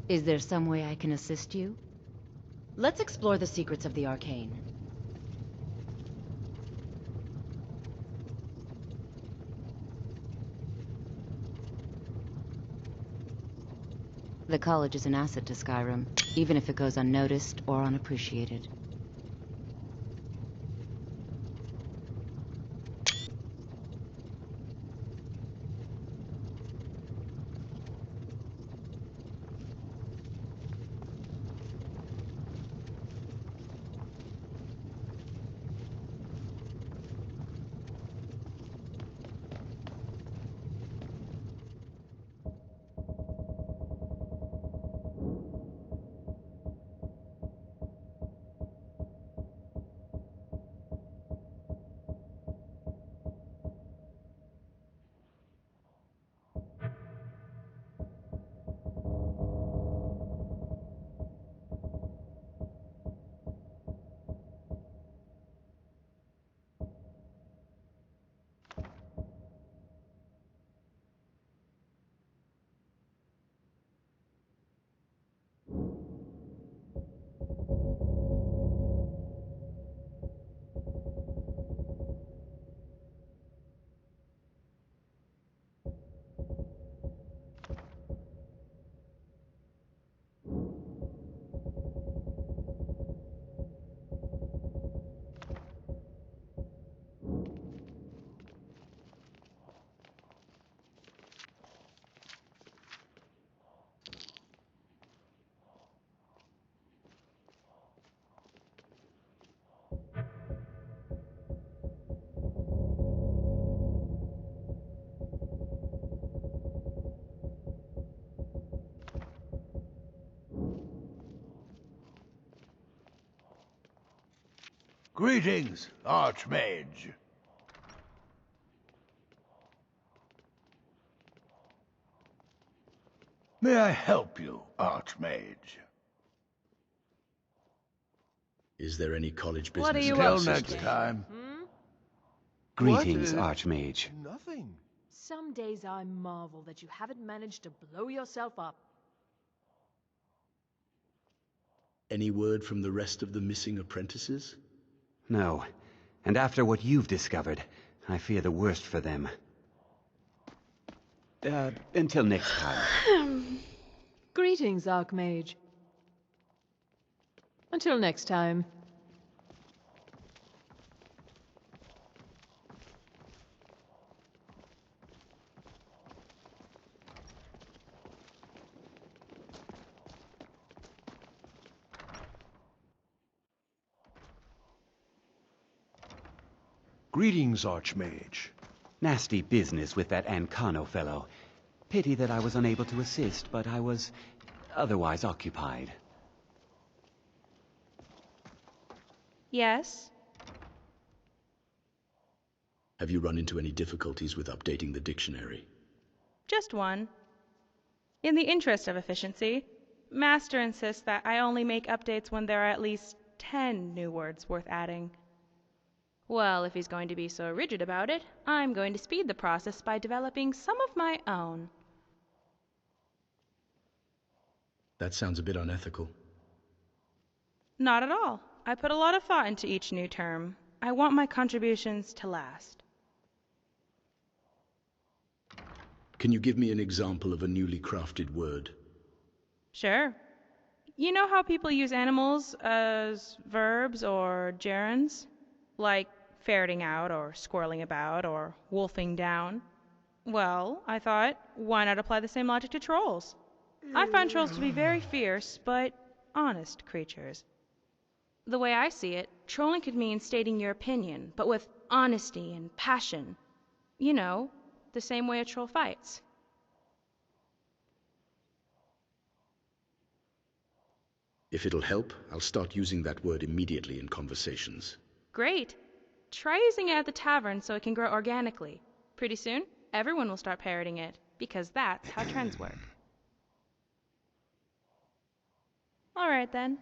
Is there some way I can assist you? Let's explore the secrets of the arcane. The college is an asset to Skyrim, even if it goes unnoticed or unappreciated. Greetings, Archmage. May I help you, Archmage? Is there any college What business? are you Till up to next today? time. Greetings, What? Archmage. Nothing. Some days I marvel that you haven't managed to blow yourself up. Any word from the rest of the missing apprentices? No. And after what you've discovered, I fear the worst for them. Until next time. Greetings, Archmage. Until next time. Greetings, Archmage. Nasty business with that Ancano fellow. Pity that I was unable to assist, but I was otherwise occupied. Yes? Have you run into any difficulties with updating the dictionary? Just one. In the interest of efficiency, Master insists that I only make updates when there are at least 10 new words worth adding. Well, if he's going to be so rigid about it, I'm going to speed the process by developing some of my own. That sounds a bit unethical. Not at all. I put a lot of thought into each new term. I want my contributions to last. Can you give me an example of a newly crafted word? Sure. You know how people use animals as verbs or gerunds? Like ferreting out or squirreling about or wolfing down? Well, I thought, why not apply the same logic to trolls? I find trolls to be very fierce, but honest creatures. The way I see it, trolling could mean stating your opinion, but with honesty and passion. You know, the same way a troll fights. If it'll help, I'll start using that word immediately in conversations. Great. Try using it at the tavern so it can grow organically. Pretty soon, everyone will start parroting it, because that's how trends work. All right, then.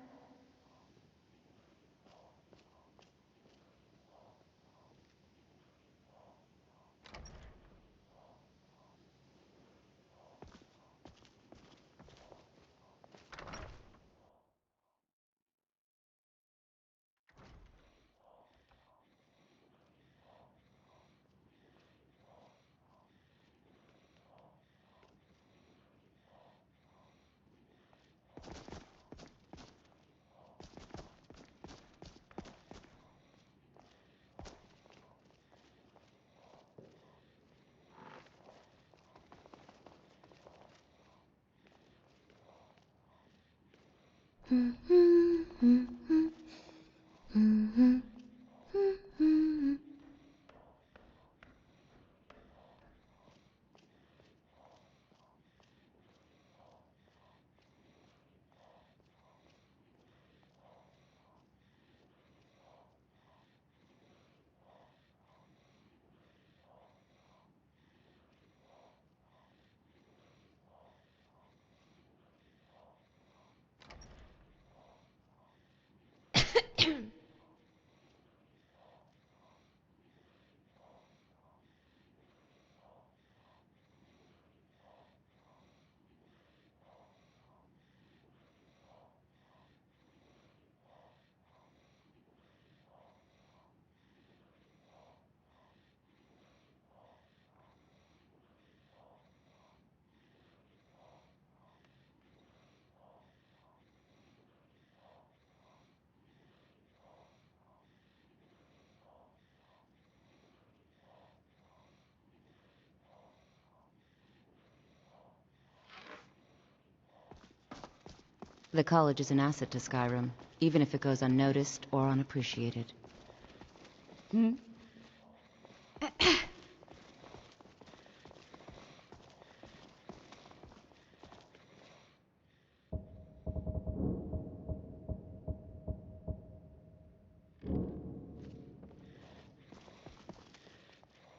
The college is an asset to Skyrim, even if it goes unnoticed or unappreciated.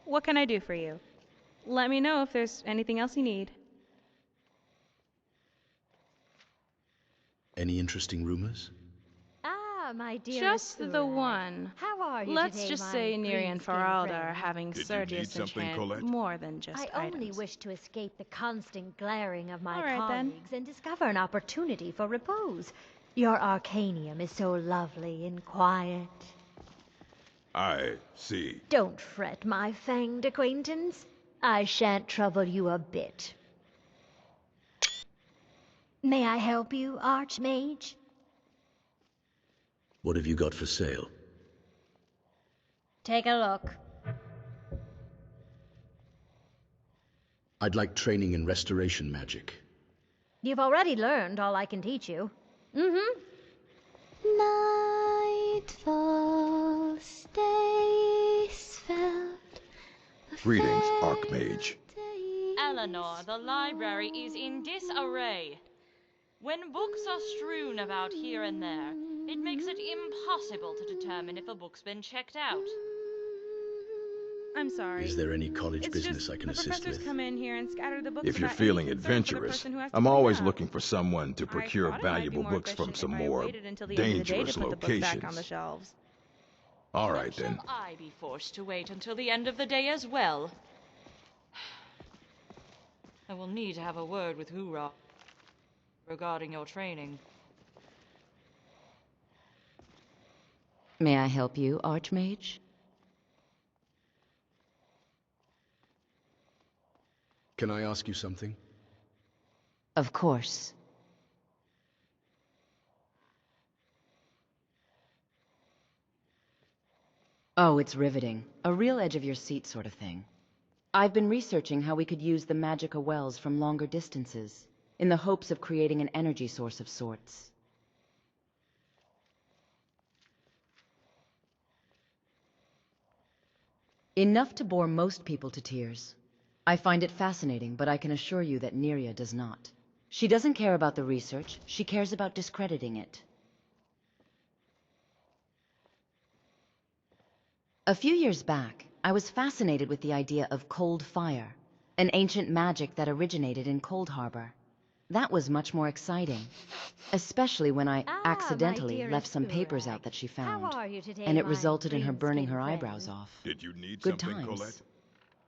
What can I do for you? Let me know if there's anything else you need. Any interesting rumors? Ah, my dear. Just the one. How are you Let's today, just my say Neri and green-skinned Faralda friend? are having Did you Sergius need something, enchant Colette? more than just I items. only wish to escape the constant glaring of my All right, then. colleagues and discover an opportunity for repose. Your arcanium is so lovely and quiet. I see. Don't fret, my fanged acquaintance. I shan't trouble you a bit. May I help you, Archmage? What have you got for sale? Take a look. I'd like training in restoration magic. You've already learned all I can teach you. Nightfall stays felt. Greetings, Archmage. Eleanor, the library is in disarray. When books are strewn about here and there, it makes it impossible to determine if a book's been checked out. I'm sorry. Is there any college It's business just I can the assist professors with? come in here and scatter the books If you're without feeling any concern for the adventurous, person who has to I'm clean always up. looking for someone to I procure thought it might be valuable more books from efficient some if I more waited until the end of the day dangerous to put the books back on the locations. shelves. All right, Shall then. I be forced to wait until the end of the day as well? I will need to have a word with Hoorah regarding your training. May I help you, Archmage? Can I ask you something? Of course. Oh, it's riveting. A real edge of your seat sort of thing. I've been researching how we could use the magica wells from longer distances, in the hopes of creating an energy source of sorts. Enough to bore most people to tears. I find it fascinating, but I can assure you that Neria does not. She doesn't care about the research, she cares about discrediting it. A few years back, I was fascinated with the idea of cold fire, an ancient magic that originated in Cold Harbor. That was much more exciting, especially when I accidentally dearest left some papers Urag. out that she How found, are you today, and it my resulted in her burning her green-skinned eyebrows friend? off. Did you need Good something, times. Colette?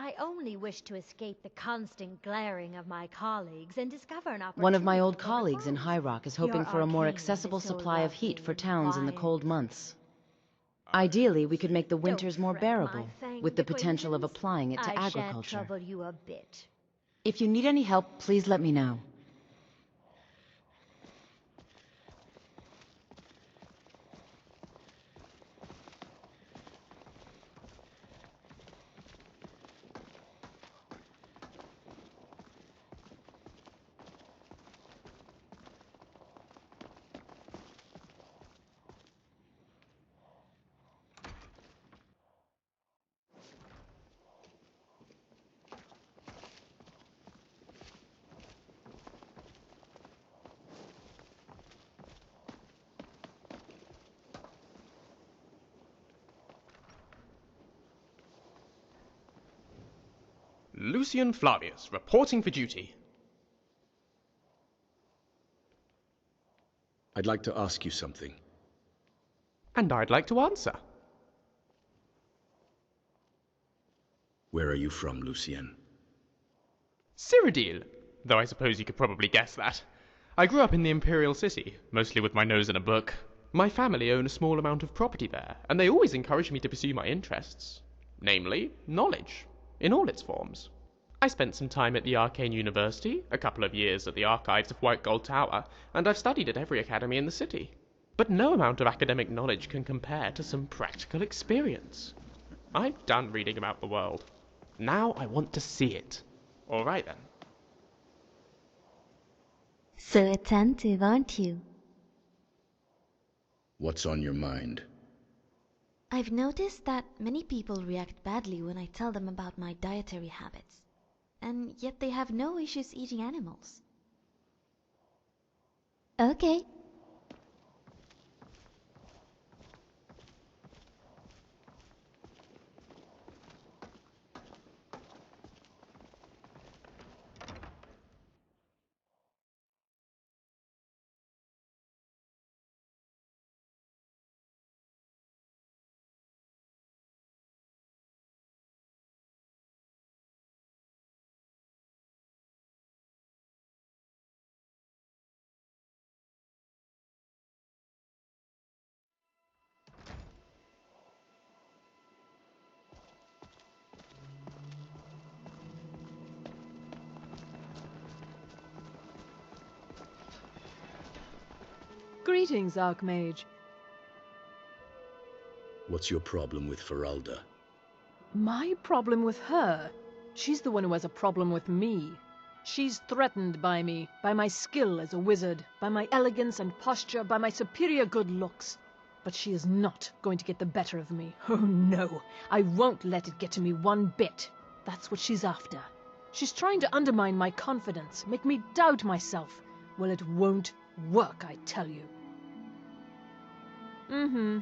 I only wish to escape the constant glaring of my colleagues and discover an opportunity. One of my old for colleagues in repose. High Rock is Your hoping for a more arcanium accessible is so supply of heat lovely for and towns in the quiet. cold months. Ideally, we could make the winters Don't more fret, my bearable, fanged with the potential of acquaintance. applying it to I shan't agriculture. trouble you a bit. If you need any help, please let me know. Lucian Flavius, reporting for duty. I'd like to ask you something. And I'd like to answer. Where are you from, Lucien? Cyrodiil, though I suppose you could probably guess that. I grew up in the Imperial City, mostly with my nose in a book. My family own a small amount of property there, and they always encouraged me to pursue my interests. Namely, knowledge, in all its forms. I spent some time at the Arcane University, a couple of years at the Archives of White Gold Tower, and I've studied at every academy in the city. But no amount of academic knowledge can compare to some practical experience. I've done reading about the world. Now I want to see it. All right then. So attentive, aren't you? What's on your mind? I've noticed that many people react badly when I tell them about my dietary habits. And yet they have no issues eating animals. Okay. Greetings, Archmage. What's your problem with Feralda? My problem with her? She's the one who has a problem with me. She's threatened by me, by my skill as a wizard, by my elegance and posture, by my superior good looks. But she is not going to get the better of me. Oh no, I won't let it get to me one bit. That's what she's after. She's trying to undermine my confidence, make me doubt myself. Well, it won't work, I tell you. Mm-hmm.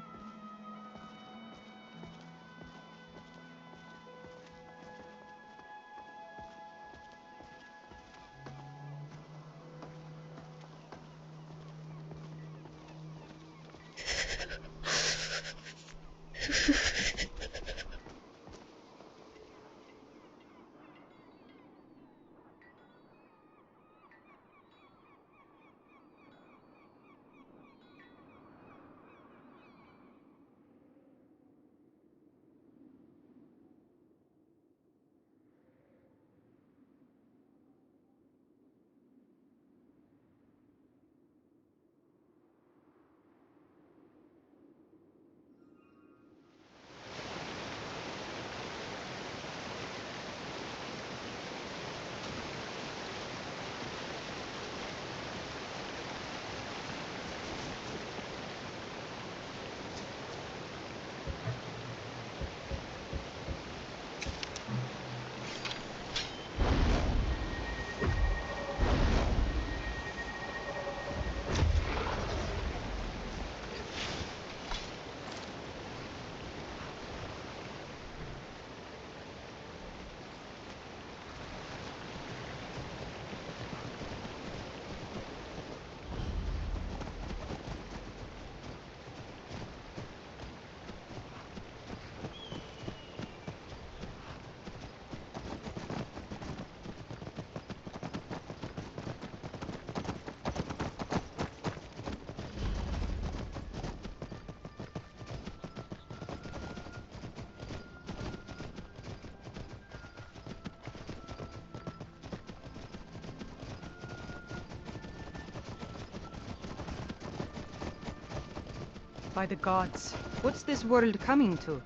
By the gods, what's this world coming to?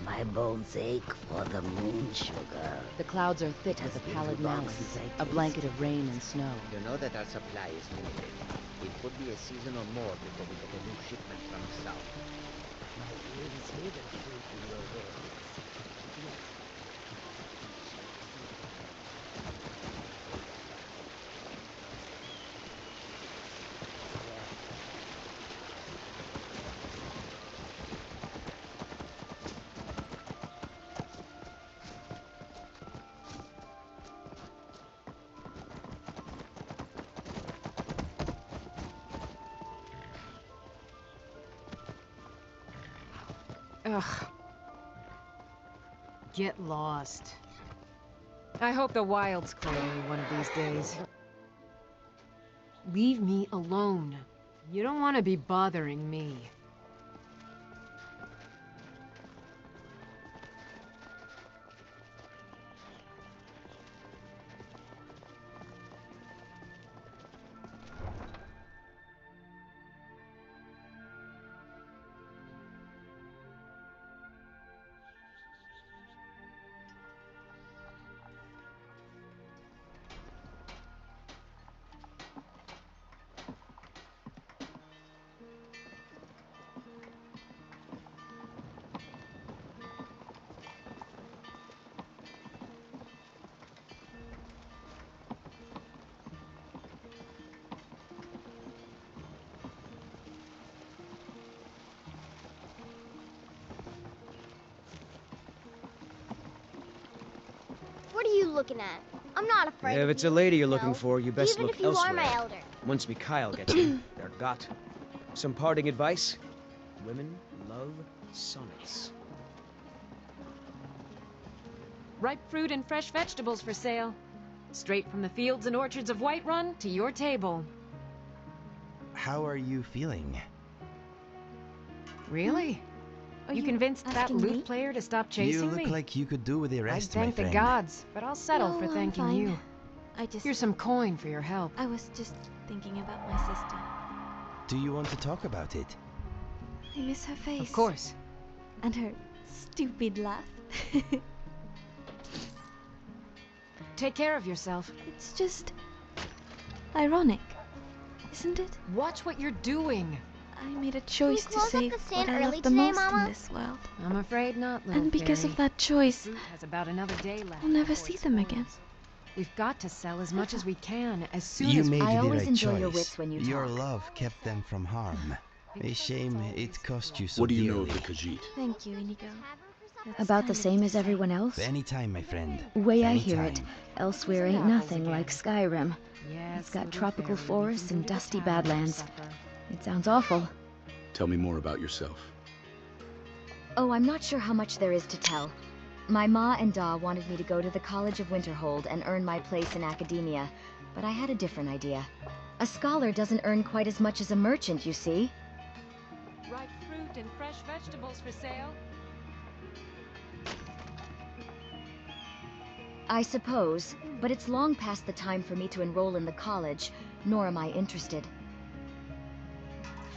My bones ache for the moon sugar. The clouds are thick with a pallid malice, a blanket of rain and snow. You know that our supply is limited. It could be a season or more before we get a new shipment from the south. Gives me the truth in your words. Ugh. Get lost. I hope the wild's clear one of these days. Leave me alone. You don't want to be bothering me. What are you looking at? I'm not afraid If of it's you. a lady you're looking No. for, you best Even look if you elsewhere. are my elder. Once Mikhail gets in, they're got. Some parting advice? Women love sonnets. Ripe fruit and fresh vegetables for sale. Straight from the fields and orchards of Whiterun to your table. How are you feeling? Really? You convinced that asking lute me? player to stop You chasing look me? like you could do with the I'd rest, my thank the friend. gods, but I'll settle No, for I'm thanking fine. you. I just... Here's some coin for your help. I was just thinking about my sister. Do you want to talk about it? I miss her face. Of course. And her stupid laugh. Take care of yourself. It's just... ironic, isn't it? Watch what you're doing. I made a choice to close up save the what stand I early love the today, most Mama? in this world. I'm afraid not, little And because fairy. of that choice, Fruit has about another day left. I'll never before see it them again. spoils. We've got to sell as much as we can, as soon You as made I the always right enjoy choice. your wits when you Your talk. love kept them from harm. A shame it cost you so What do you know dearly. of the Khajiit? Thank you, Inigo. That's About kind the of you same to as say. everyone else? Anytime, my friend. Way I hear it. Anytime. Elsewhere ain't nothing like Skyrim. Yes, It's got little tropical fairy, we forests can and go to the dusty tavern for badlands. supper. It sounds awful. Tell me more about yourself. Oh, I'm not sure how much there is to tell. My ma and Da wanted me to go to the College of Winterhold and earn my place in academia, but I had a different idea. A scholar doesn't earn quite as much as a merchant, you see. Ripe fruit and fresh vegetables for sale. I suppose, but it's long past the time for me to enroll in the college, nor am I interested.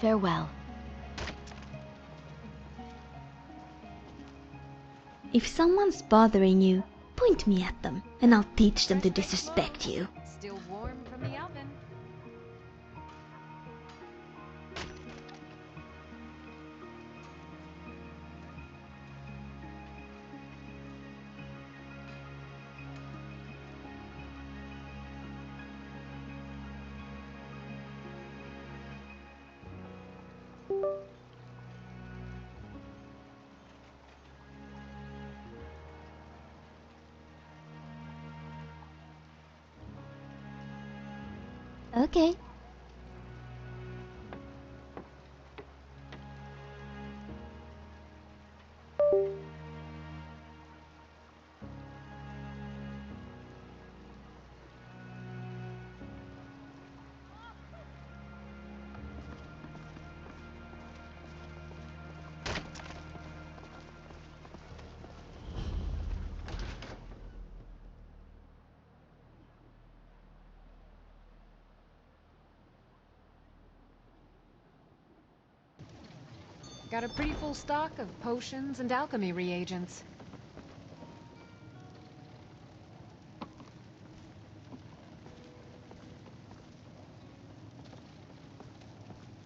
Farewell. If someone's bothering you, point me at them, and I'll teach them to disrespect you. Still warm from the oven. Okay. Got a pretty full stock of potions and alchemy reagents.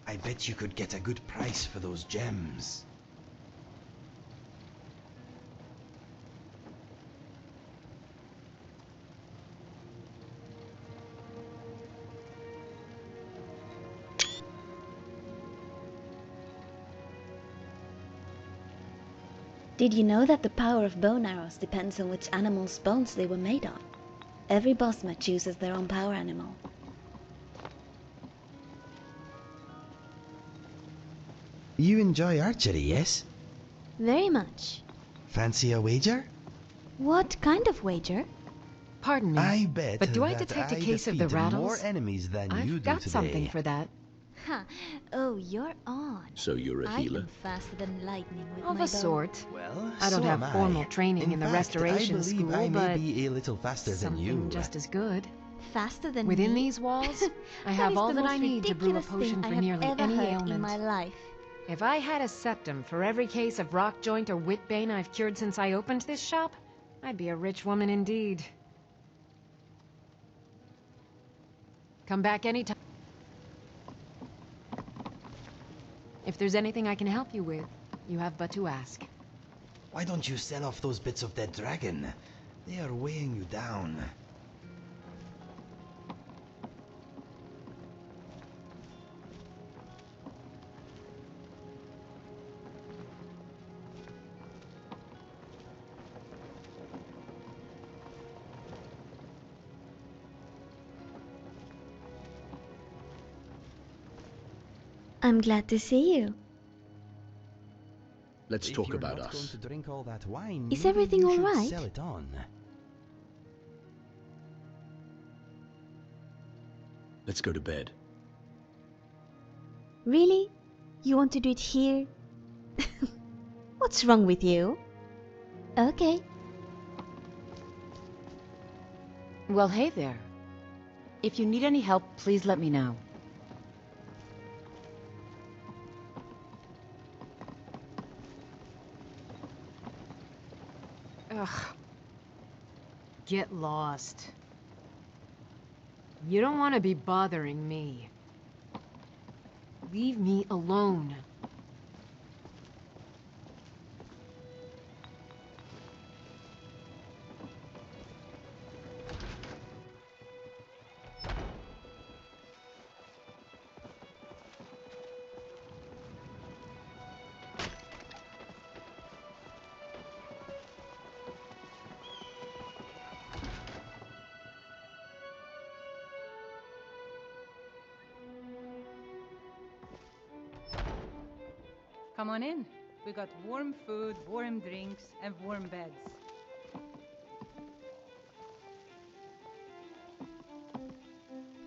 I bet you could get a good price for those gems. Did you know that the power of bone arrows depends on which animal's bones they were made of? Every Bosma chooses their own power animal. You enjoy archery, yes? Very much. Fancy a wager? What kind of wager? Pardon me, I bet but do I that detect a I case of the defeat rattles? more enemies than I've you do got today. something for that. Ha! Oh, you're on. So you're a I healer? am faster than lightning with Of my a bow. sort. Well, I don't so have am formal I. training in the fact, restoration I believe school, I may but be a little faster than you. something just as good. Faster than Within me? these walls, I That have is all the that most I need to brew a ridiculous potion thing I for have nearly ever any heard ailment. in my life. If I had a septum for every case of rock joint or whitbane I've cured since I opened this shop, I'd be a rich woman indeed. Come back anytime. If there's anything I can help you with, you have but to ask. Why don't you sell off those bits of dead dragon? They are weighing you down. I'm glad to see you. Let's talk about us. Going to drink all that wine, Is maybe everything you all should right? Sell it on. Let's go to bed. Really? You want to do it here? What's wrong with you? Okay. Well, hey there. If you need any help, please let me know. Ugh. Get lost. You don't want to be bothering me. Leave me alone. Come on in. We got warm food, warm drinks, and warm beds.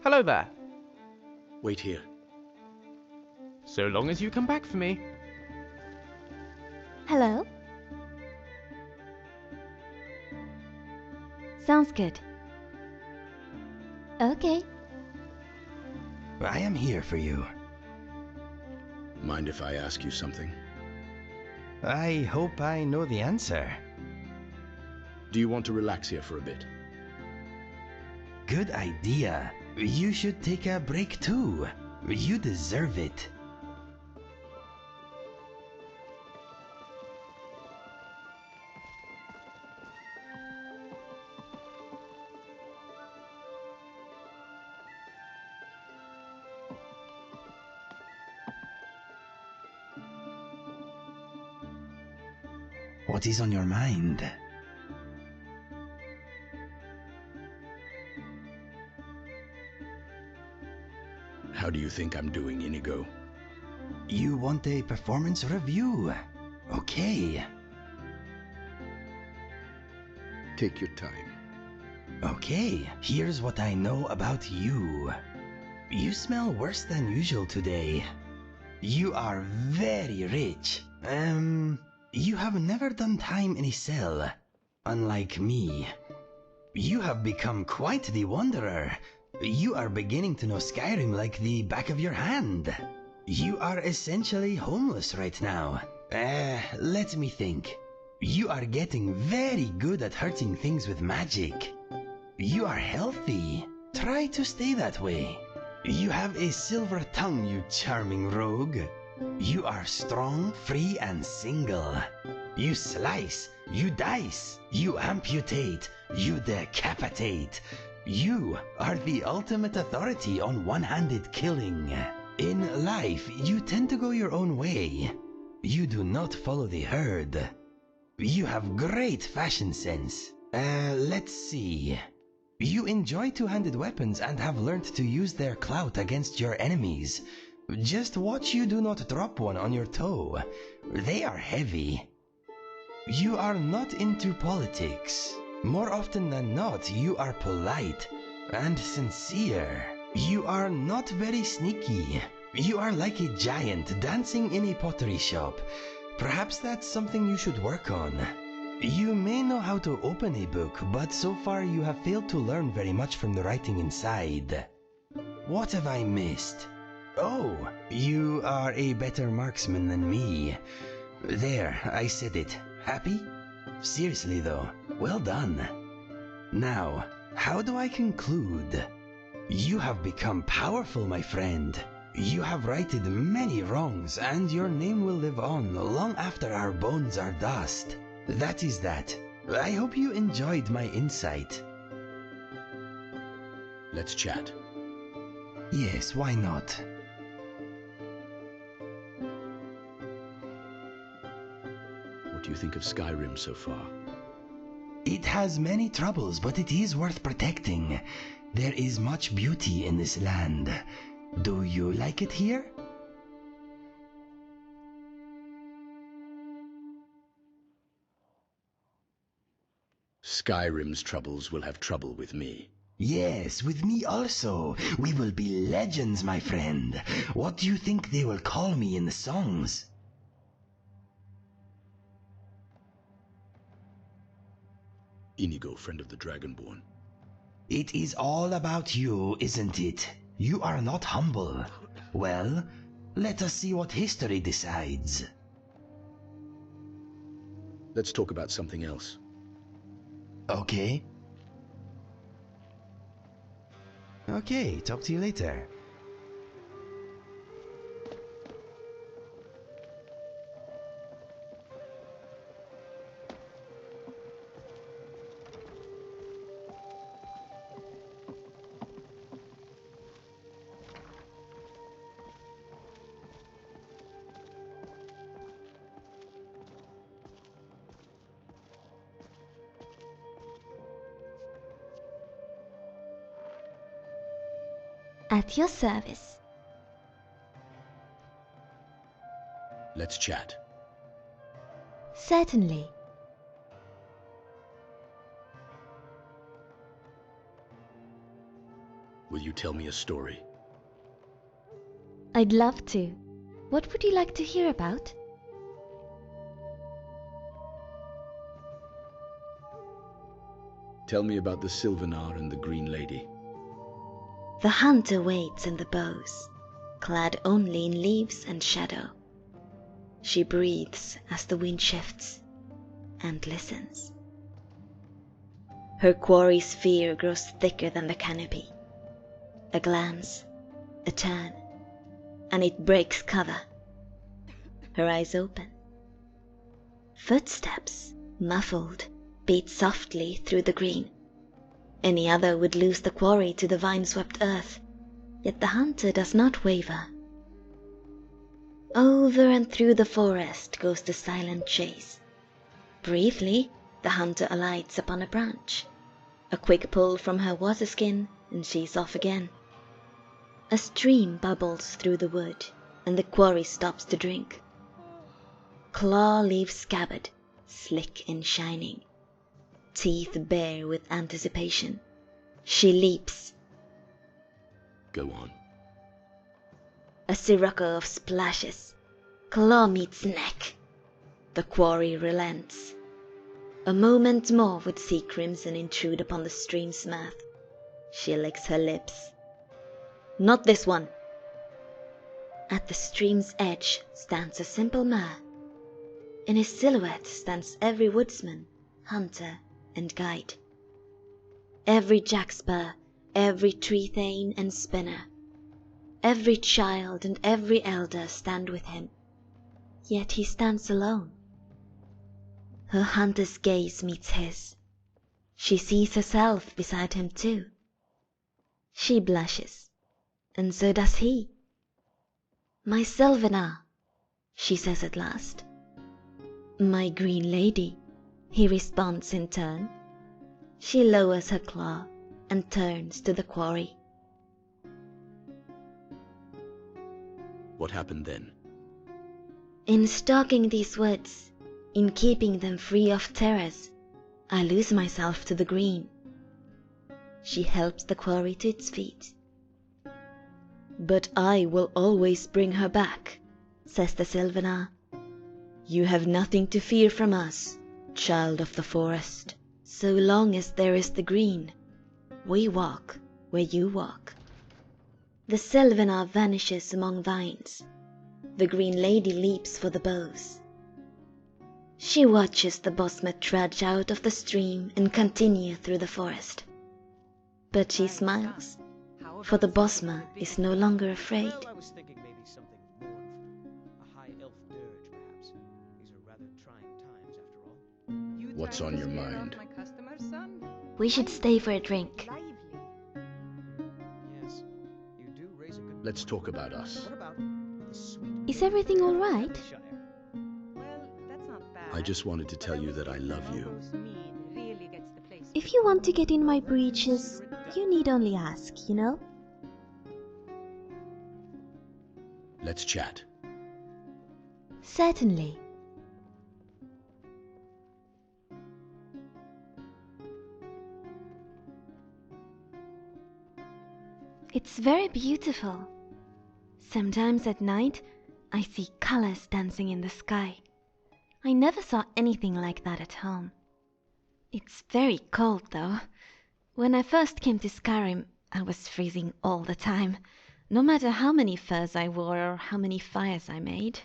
Hello there. Wait here. So long as you come back for me. Hello? Sounds good. Okay. I am here for you. Mind if I ask you something? I hope I know the answer. Do you want to relax here for a bit? Good idea. You should take a break too. You deserve it. What is on your mind? How do you think I'm doing, Inigo? You want a performance review? Okay. Take your time. Okay, here's what I know about you. You smell worse than usual today. You are very rich. You have never done time in a cell, unlike me. You have become quite the wanderer. You are beginning to know Skyrim like the back of your hand. You are essentially homeless right now. Let me think. You are getting very good at hurting things with magic. You are healthy. Try to stay that way. You have a silver tongue, you charming rogue. You are strong, free, and single. You slice, you dice, you amputate, you decapitate. You are the ultimate authority on one-handed killing. In life, you tend to go your own way. You do not follow the herd. You have great fashion sense. Let's see. You enjoy two-handed weapons and have learned to use their clout against your enemies. Just watch you do not drop one on your toe. They are heavy. You are not into politics. More often than not, you are polite and sincere. You are not very sneaky. You are like a giant dancing in a pottery shop. Perhaps that's something you should work on. You may know how to open a book, but so far you have failed to learn very much from the writing inside. What have I missed? Oh, you are a better marksman than me. There, I said it. Happy? Seriously though, well done. Now, how do I conclude? You have become powerful, my friend. You have righted many wrongs, and your name will live on long after our bones are dust. That is that. I hope you enjoyed my insight. Let's chat. Yes, why not? What do you think of Skyrim so far? It has many troubles, but it is worth protecting. There is much beauty in this land. Do you like it here? Skyrim's troubles will have trouble with me. Yes, with me also. We will be legends, my friend. What do you think they will call me in the songs? Inigo, friend of the Dragonborn. It is all about you, isn't it? You are not humble. Well, let us see what history decides. Let's talk about something else. Okay. Okay, talk to you later. At your service. Let's chat. Certainly. Will you tell me a story? I'd love to. What would you like to hear about? Tell me about the Sylvanar and the Green Lady. The hunter waits in the boughs, clad only in leaves and shadow. She breathes as the wind shifts, and listens. Her quarry's fear grows thicker than the canopy. A glance, a turn, and it breaks cover. Her eyes open. Footsteps, muffled, beat softly through the green. Any other would lose the quarry to the vine-swept earth, yet the hunter does not waver. Over and through the forest goes the silent chase. Briefly, the hunter alights upon a branch. A quick pull from her water skin, and she's off again. A stream bubbles through the wood, and the quarry stops to drink. Claw leaves scabbard, slick and shining. Teeth bare with anticipation. She leaps. Go on. A sirocco of splashes. Claw meets neck. The quarry relents. A moment more would see crimson intrude upon the stream's mouth. She licks her lips. Not this one. At the stream's edge stands a simple mer. In his silhouette stands every woodsman, hunter, and guide. Every jackspur, every tree thane and spinner, every child and every elder stand with him. Yet he stands alone. Her hunter's gaze meets his. She sees herself beside him too. She blushes, and so does he. My Sylvanar, she says at last. My Green Lady. He responds in turn. She lowers her claw and turns to the quarry. What happened then? In stalking these woods, in keeping them free of terrors, I lose myself to the green. She helps the quarry to its feet. But I will always bring her back, says the Sylvanar. You have nothing to fear from us, child of the forest. So long as there is the green, we walk where you walk. The Sylvanar vanishes among vines. The green lady leaps for the bows. She watches the Bosma trudge out of the stream and continue through the forest. But she smiles, for the Bosma is no longer afraid. Well, I was thinking maybe something mournful. A high elf dirge, perhaps. These are rather trying times, after all. What's on your mind? We should stay for a drink. Yes, you do raise a good Let's talk about us. What about the sweet Is everything all right? Well, that's not bad. I just wanted to tell you that I love you. Rosemead really gets the place. If you want to get in my breeches, you need only ask, you know? Let's chat. Certainly. It's very beautiful. Sometimes at night, I see colors dancing in the sky. I never saw anything like that at home. It's very cold, though. When I first came to Skyrim, I was freezing all the time, no matter how many furs I wore or how many fires I made.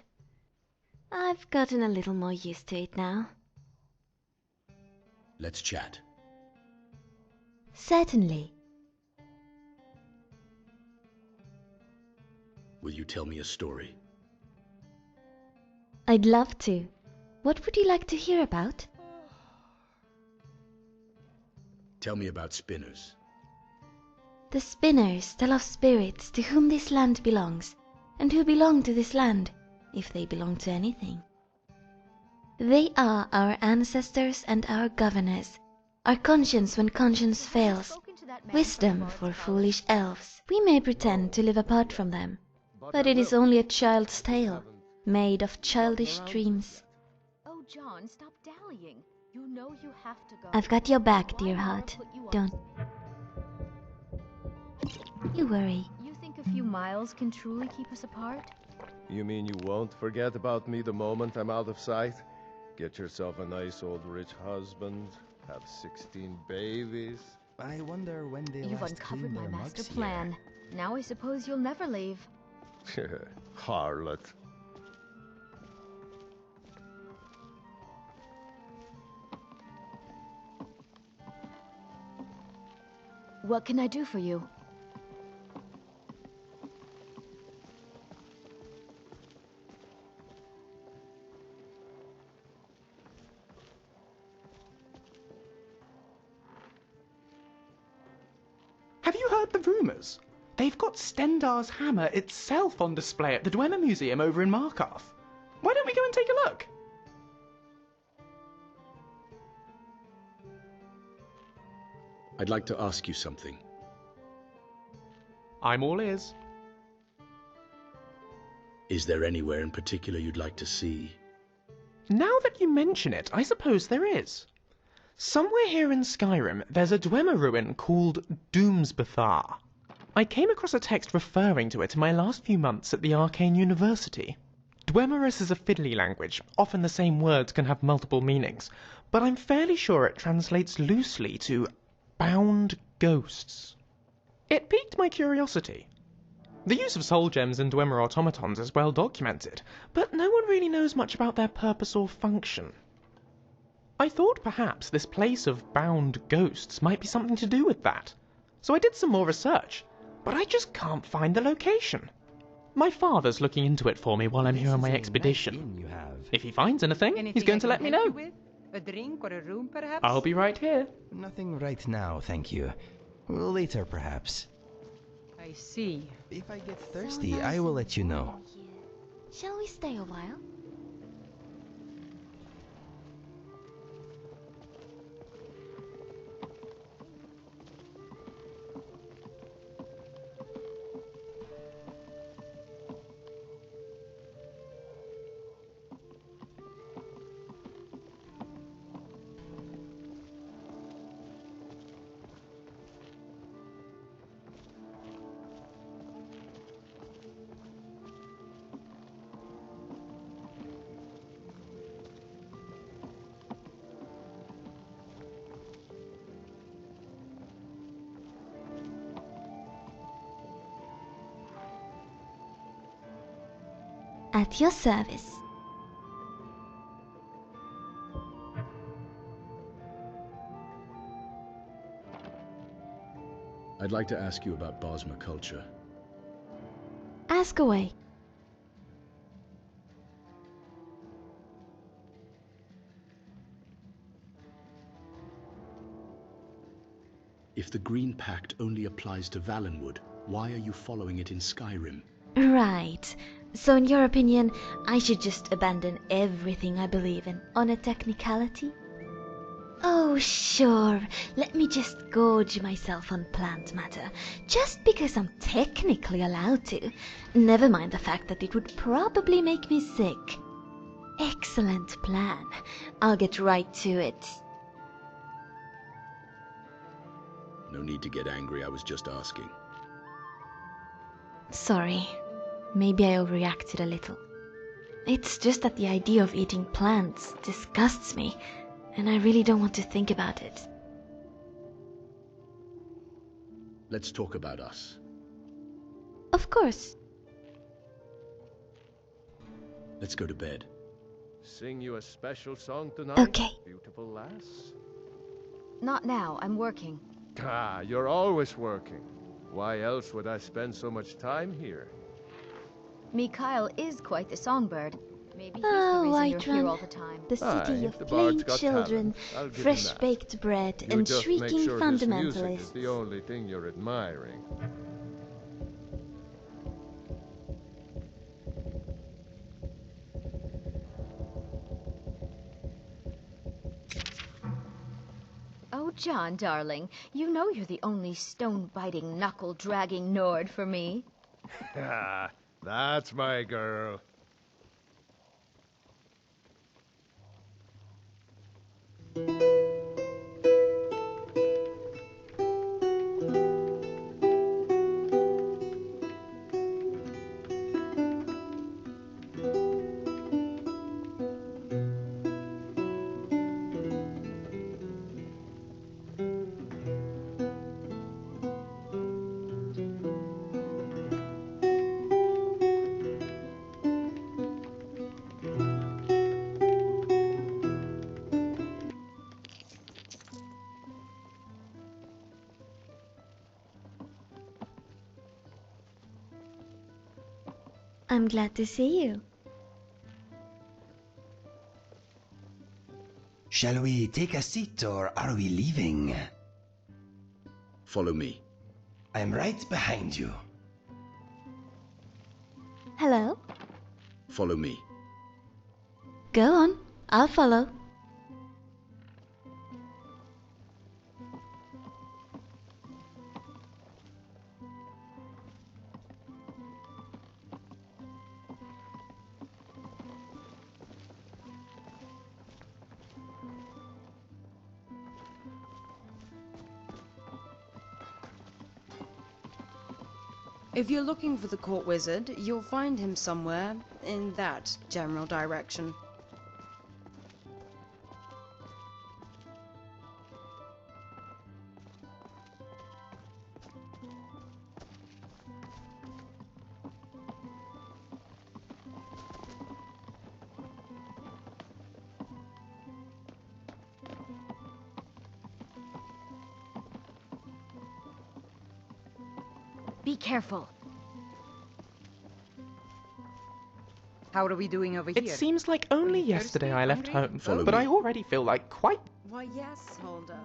I've gotten a little more used to it now. Let's chat. Certainly. Will you tell me a story? I'd love to. What would you like to hear about? Tell me about spinners. The spinners tell of spirits to whom this land belongs, and who belong to this land, if they belong to anything. They are our ancestors and our governors, our conscience when conscience fails, wisdom for foolish elves. We may pretend to live apart from them, but it is only a child's tale, made of childish dreams. Oh, John, stop dallying. You know you have to go. I've got your back, dear heart. Don't you worry. You think a few miles can truly keep us apart? You mean you won't forget about me the moment I'm out of sight? Get yourself a nice old rich husband, have 16 babies. I wonder when they You've last uncovered cleaned my their master mugs plan. Now I suppose you'll never leave. Harlot. What can I do for you? Have you heard the rumours? They've got Stendar's hammer itself on display at the Dwemer Museum over in Markarth. Why don't we go and take a look? I'd like to ask you something. I'm all ears. Is there anywhere in particular you'd like to see? Now that you mention it, I suppose there is. Somewhere here in Skyrim, there's a Dwemer ruin called Doomsbethar. I came across a text referring to it in my last few months at the Arcane University. Dwemerus is a fiddly language. Often the same words can have multiple meanings, but I'm fairly sure it translates loosely to bound ghosts. It piqued my curiosity. The use of soul gems in Dwemer automatons is well documented, but no one really knows much about their purpose or function. I thought perhaps this place of bound ghosts might be something to do with that, so I did some more research, but I just can't find the location. My father's looking into it for me while I'm here on my expedition. If he finds anything, he's going to let me know. A drink or a room, perhaps? I'll be right here. Nothing right now, thank you. Later, perhaps. I see. If I get thirsty, I will let you know. Shall we stay a while? At your service. I'd like to ask you about Bosmer culture. Ask away. If the Green Pact only applies to Valenwood, why are you following it in Skyrim? Right. So in your opinion, I should just abandon everything I believe in on a technicality? Oh, sure. Let me just gorge myself on plant matter, just because I'm technically allowed to. Never mind the fact that it would probably make me sick. Excellent plan. I'll get right to it. No need to get angry, I was just asking. Sorry. Maybe I overreacted a little. It's just that the idea of eating plants disgusts me, and I really don't want to think about it. Let's talk about us. Of course. Let's go to bed. Sing you a special song tonight, Okay. beautiful lass? Not now, I'm working. Ah, you're always working. Why else would I spend so much time here? Mikhail is quite the songbird. Maybe he's the Oh, reason you're Whiterun, here all the time. the city If of the plain bard's got children, talent, I'll give him that. fresh-baked bread, You and just make shrieking sure this music fundamentalists. is the only thing you're admiring. Oh, John, darling, you know you're the only stone-biting, knuckle-dragging Nord for me. Ah, that's my girl. I'm glad to see you. Shall we take a seat or are we leaving? Follow me. I'm right behind you. Hello? Follow me. Go on. I'll follow. If you're looking for the court wizard, you'll find him somewhere in that general direction. Be careful. How are we doing over here? It seems like only yesterday I left home, but I already feel like quite... Why, yes, Holder.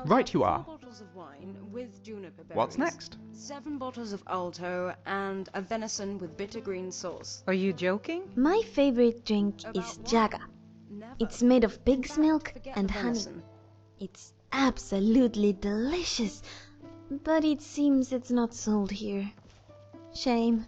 Right you are. 4 bottles of wine with juniper berries. What's next? 7 bottles of Alto and a venison with bitter green sauce. Are you joking? My favorite drink is Jaga. It's made of pig's milk and the honey. venison. It's absolutely delicious, but it seems it's not sold here. Shame.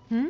Hmm?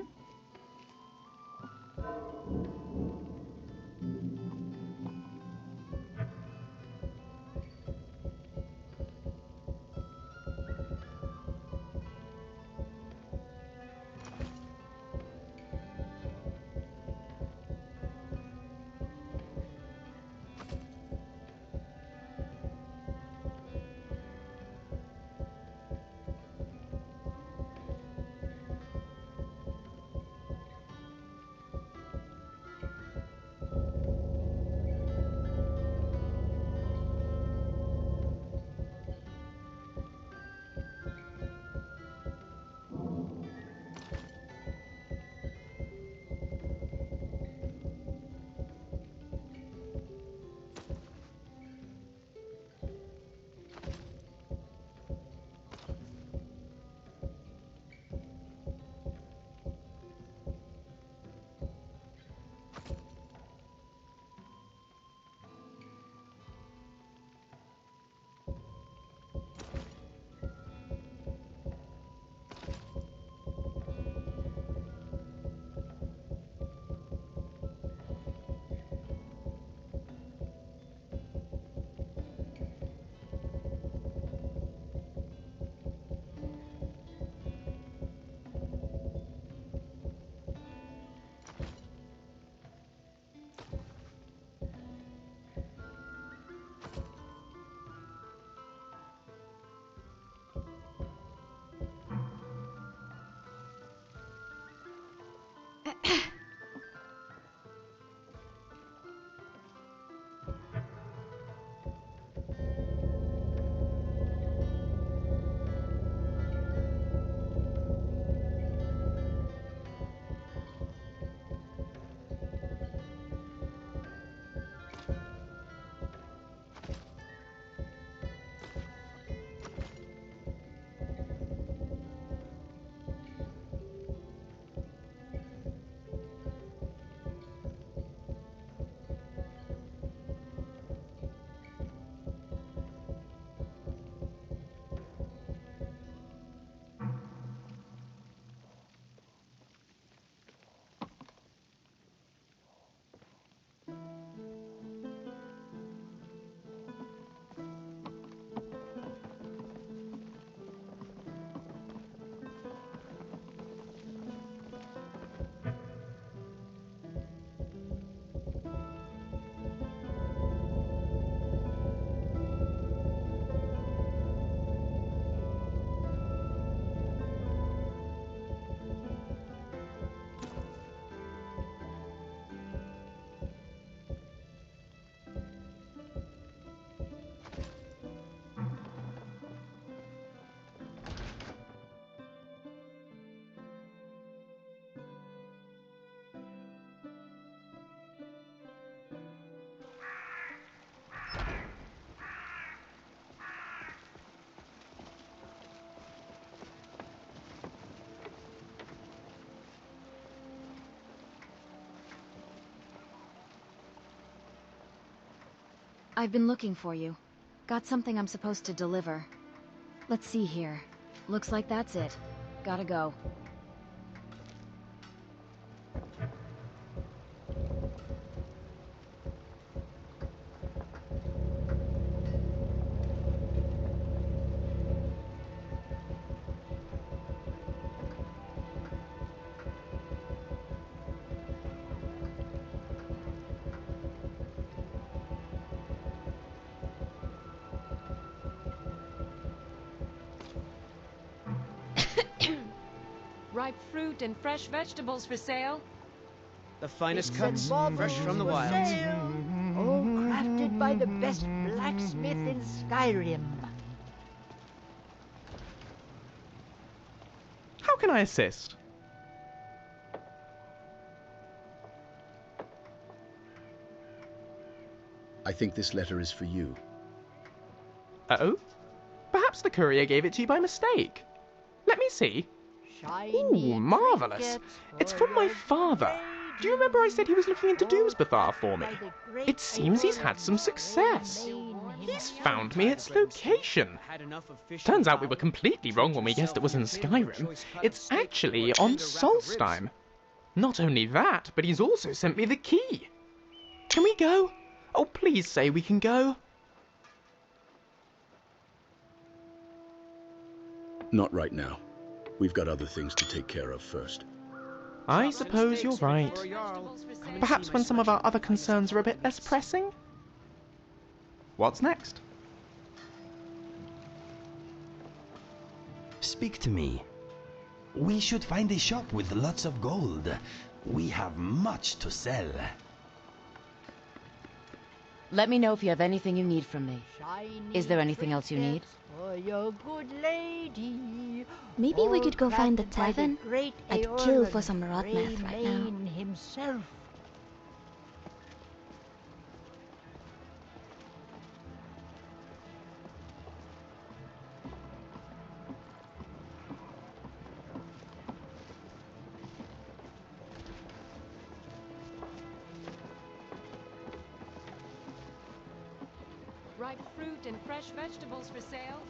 I've been looking for you. Got something I'm supposed to deliver. Let's see here. Looks like that's it. Gotta go. Ripe fruit and fresh vegetables for sale. The finest Bits cuts, and baubles fresh from the for wild. sale. All crafted by the best blacksmith in Skyrim. How can I assist? I think this letter is for you. Uh-oh? Perhaps the courier gave it to you by mistake. Let me see. Ooh, marvellous. It's from my father. Do you remember I said he was looking into Doomsbathar for me? It seems he's had some success. He's found me its location. Turns out we were completely wrong when we guessed it was in Skyrim. It's actually on Solstheim. Not only that, but he's also sent me the key. Can we go? Oh, please say we can go. Not right now. We've got other things to take care of first. I suppose you're right. Perhaps when some of our other concerns are a bit less pressing? What's next? Speak to me. We should find a shop with lots of gold. We have much to sell. Let me know if you have anything you need from me. Is there anything else you need? Maybe we could go find the tavern. I'd kill for some Rodmath right now. Himself. Ripe fruit and fresh vegetables for sale.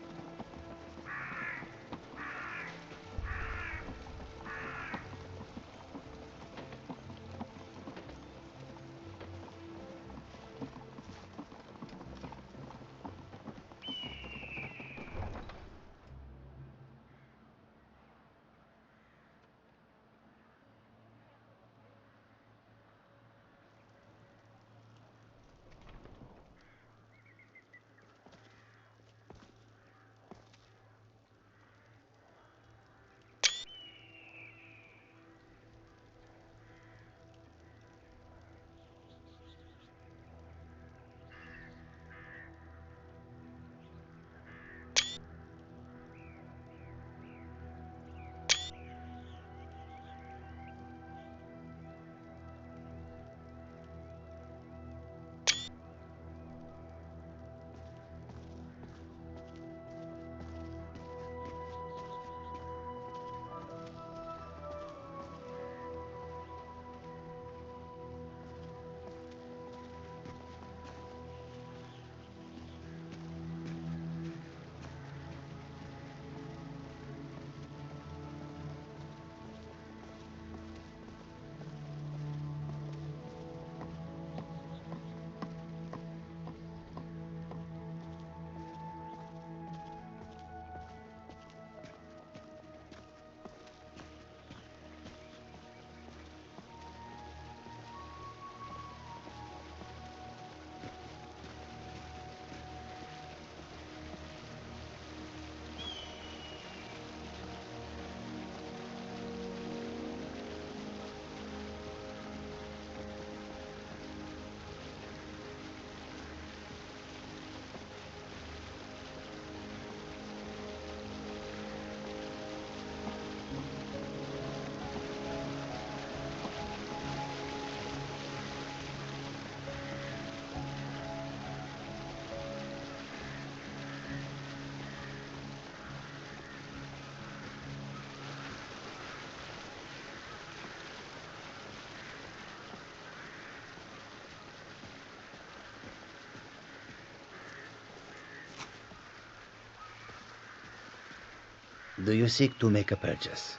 Do you seek to make a purchase?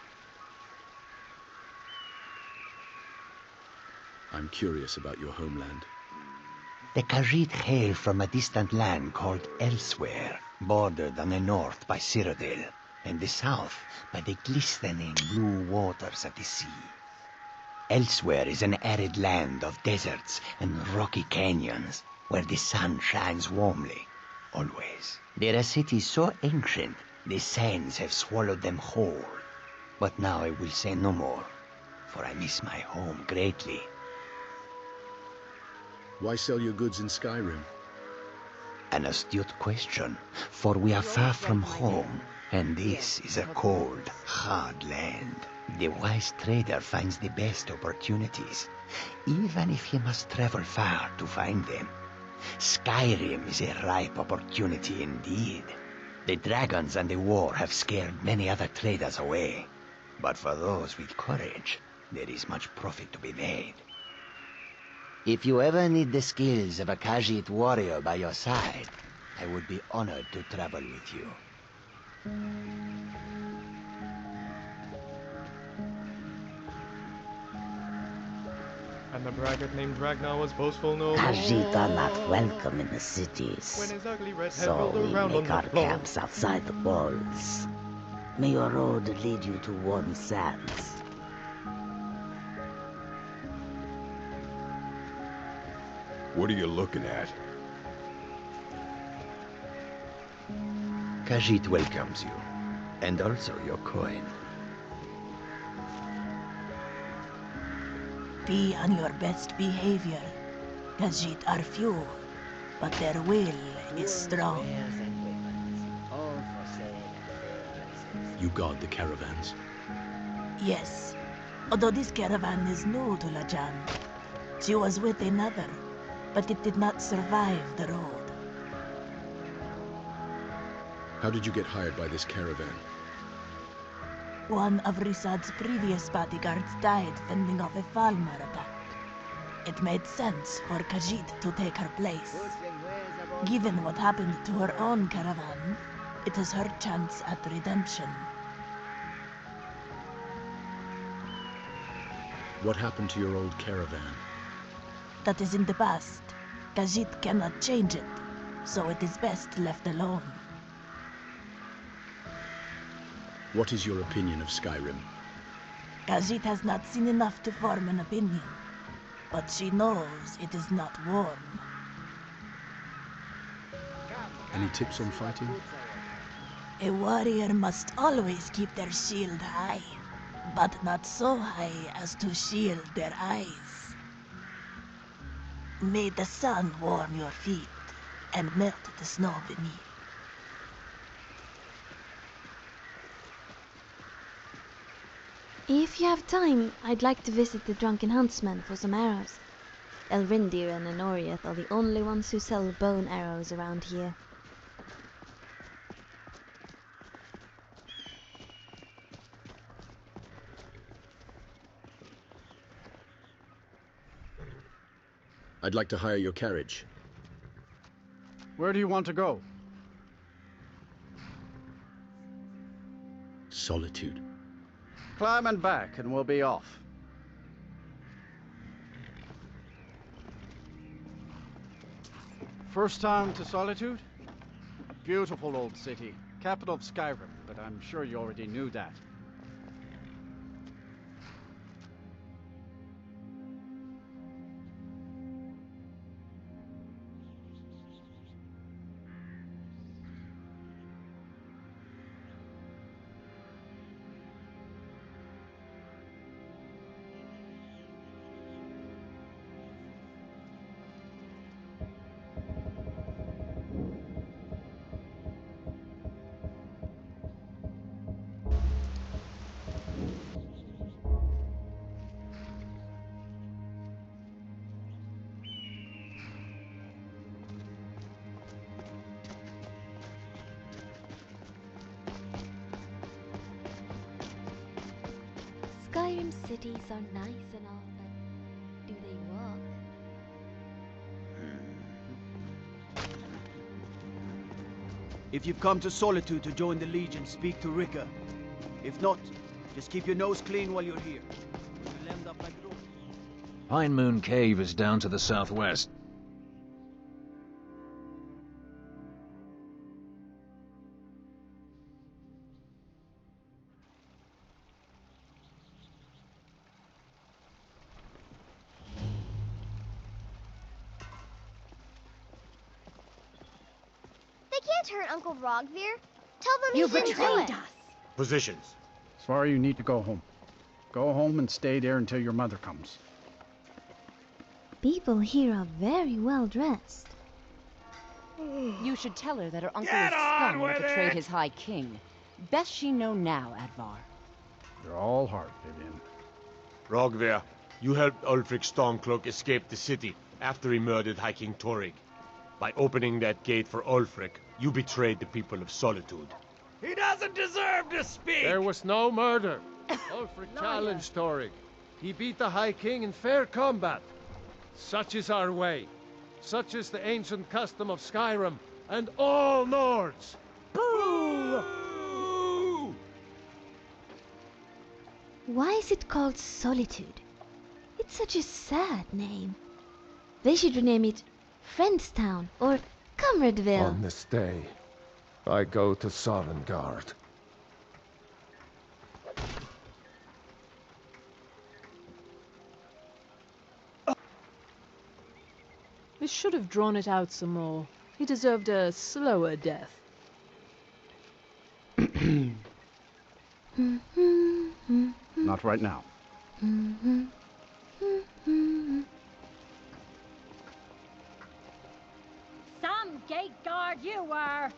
I'm curious about your homeland. The Khajiit hail from a distant land called Elsewhere, bordered on the north by Cyrodiil, and the south by the glistening blue waters of the sea. Elsewhere is an arid land of deserts and rocky canyons, where the sun shines warmly, always. There are cities so ancient, the sands have swallowed them whole. But now I will say no more, for I miss my home greatly. Why sell your goods in Skyrim? An astute question, for we are far from home, and this is a cold, hard land. The wise trader finds the best opportunities, even if he must travel far to find them. Skyrim is a ripe opportunity indeed. The dragons and the war have scared many other traders away, but for those with courage, there is much profit to be made. If you ever need the skills of a Khajiit warrior by your side, I would be honored to travel with you. And the braggart named Ragnar was boastful no more. Khajiit are not welcome in the cities. When his ugly red head So rolled we around on make the our floor. camps outside the walls. May your road lead you to warm sands. What are you looking at? Khajiit welcomes you, and also your coin. Be on your best behavior. Khajiit are few, but their will is strong. You guard the caravans. Yes, although this caravan is new to Lajan. She was with another, but it did not survive the road. How did you get hired by this caravan? One of Risad's previous bodyguards died fending off a Falmar about. It made sense for Khajiit to take her place. Given what happened to her own caravan, it is her chance at redemption. What happened to your old caravan? That is in the past. Khajiit cannot change it, so it is best left alone. What is your opinion of Skyrim? Khajiit has not seen enough to form an opinion, but she knows it is not warm. Any tips on fighting? A warrior must always keep their shield high, but not so high as to shield their eyes. May the sun warm your feet and melt the snow beneath. If you have time, I'd like to visit the Drunken Huntsman for some arrows. Elrindir and Enoriath are the only ones who sell bone arrows around here. I'd like to hire your carriage. Where do you want to go? Solitude. Climb and back, and we'll be off. First time to Solitude? Beautiful old city, capital of Skyrim, but I'm sure you already knew that. Skyrim cities are nice and all, but do they walk? If you've come to Solitude to join the Legion, speak to Rika. If not, just keep your nose clean while you're here. You'll end up like Roy. Pine Moon Cave is down to the southwest. They can't hurt Uncle Rogvir. Tell them You he didn't do betrayed it. us. Positions. Sorry, you need to go home. Go home and stay there until your mother comes. People here are very well dressed. You should tell her that her uncle is scum and betrayed his High King. Best she know now, Advar. They're all heart, Vivian. Rogver, you helped Ulfric Stormcloak escape the city after he murdered High King Torrig. By opening that gate for Ulfric, you betrayed the people of Solitude. He doesn't deserve to speak! There was no murder. Ulfric challenged Torrig. He beat the High King in fair combat. Such is our way. Such is the ancient custom of Skyrim. and all Nords! Boo! Why is it called Solitude? It's such a sad name. They should rename it Friendstown or Comradeville. On this day, I go to Sovngarde. We should have drawn it out some more. He deserved a slower death. Not right now. Some gate guard you were!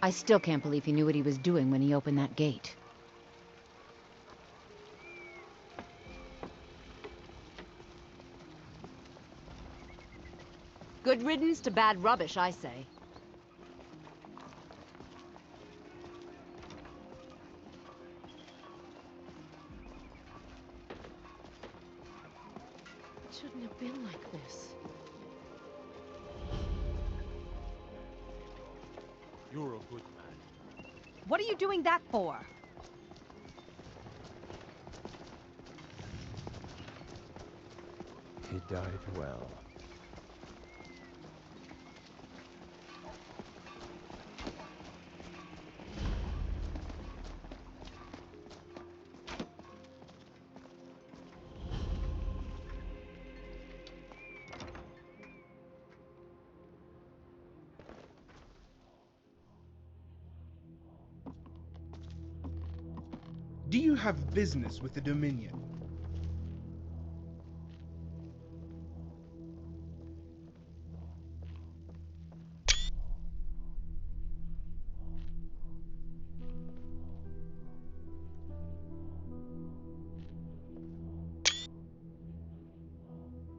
I still can't believe he knew what he was doing when he opened that gate. Good riddance to bad rubbish, I say. It shouldn't have been like this. You're a good man. What are you doing that for? He died well. Do you have business with the Dominion?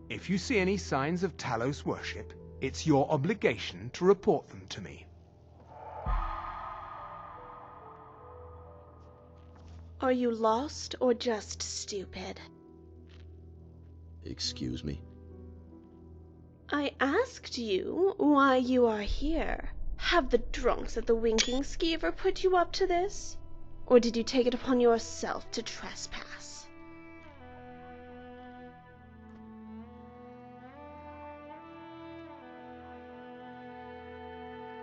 If you see any signs of Talos worship, it's your obligation to report them to me. Are you lost or just stupid? Excuse me? I asked you why you are here. Have the drunks at the Winking Skeever put you up to this? Or did you take it upon yourself to trespass?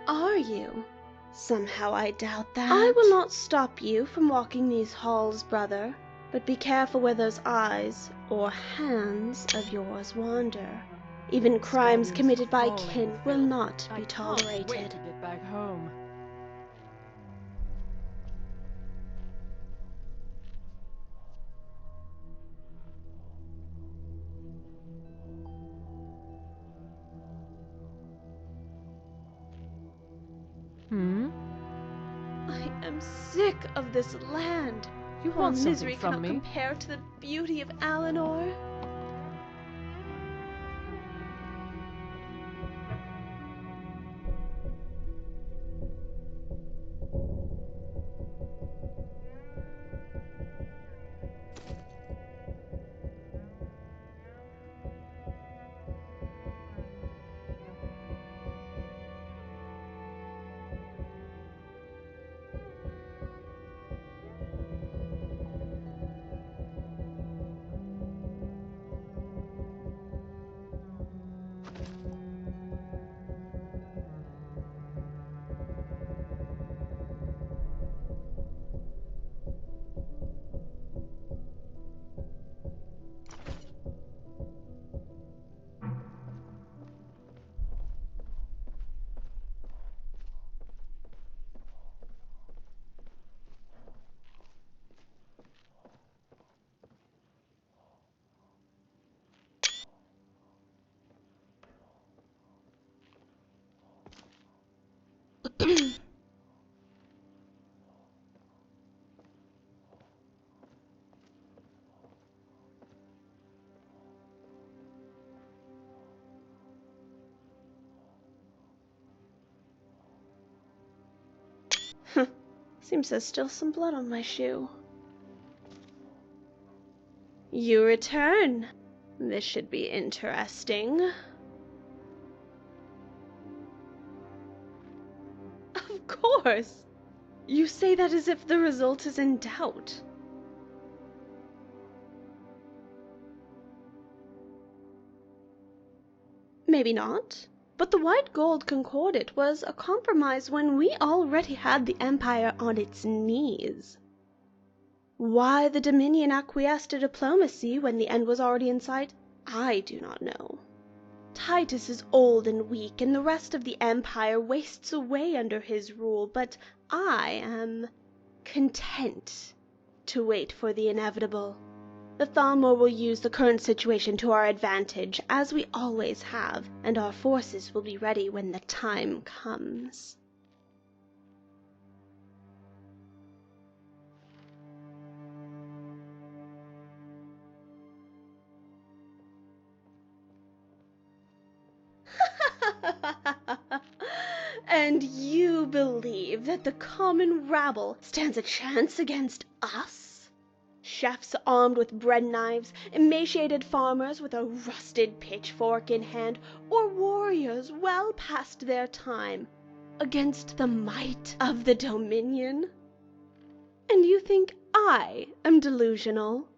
Are you? Somehow I doubt that. I will not stop you from walking these halls, brother. But be careful where those eyes or hands of yours wander. Even crimes committed by kin will not be tolerated. Wait to get back home. I am sick of this land. You Our want something misery from cannot me? compare to the beauty of Alinor. Seems there's still some blood on my shoe. You return. This should be interesting. Of course! You say that as if the result is in doubt. Maybe not. But the White Gold Concordat was a compromise when we already had the Empire on its knees. Why the Dominion acquiesced to diplomacy when the end was already in sight, I do not know. Titus is old and weak, and the rest of the Empire wastes away under his rule, but I am content to wait for the inevitable. The Thalmor will use the current situation to our advantage, as we always have, and our forces will be ready when the time comes. And you believe that the common rabble stands a chance against us? Chefs armed with bread knives, emaciated farmers with a rusted pitchfork in hand, or warriors well past their time, against the might of the Dominion? And you think I am delusional?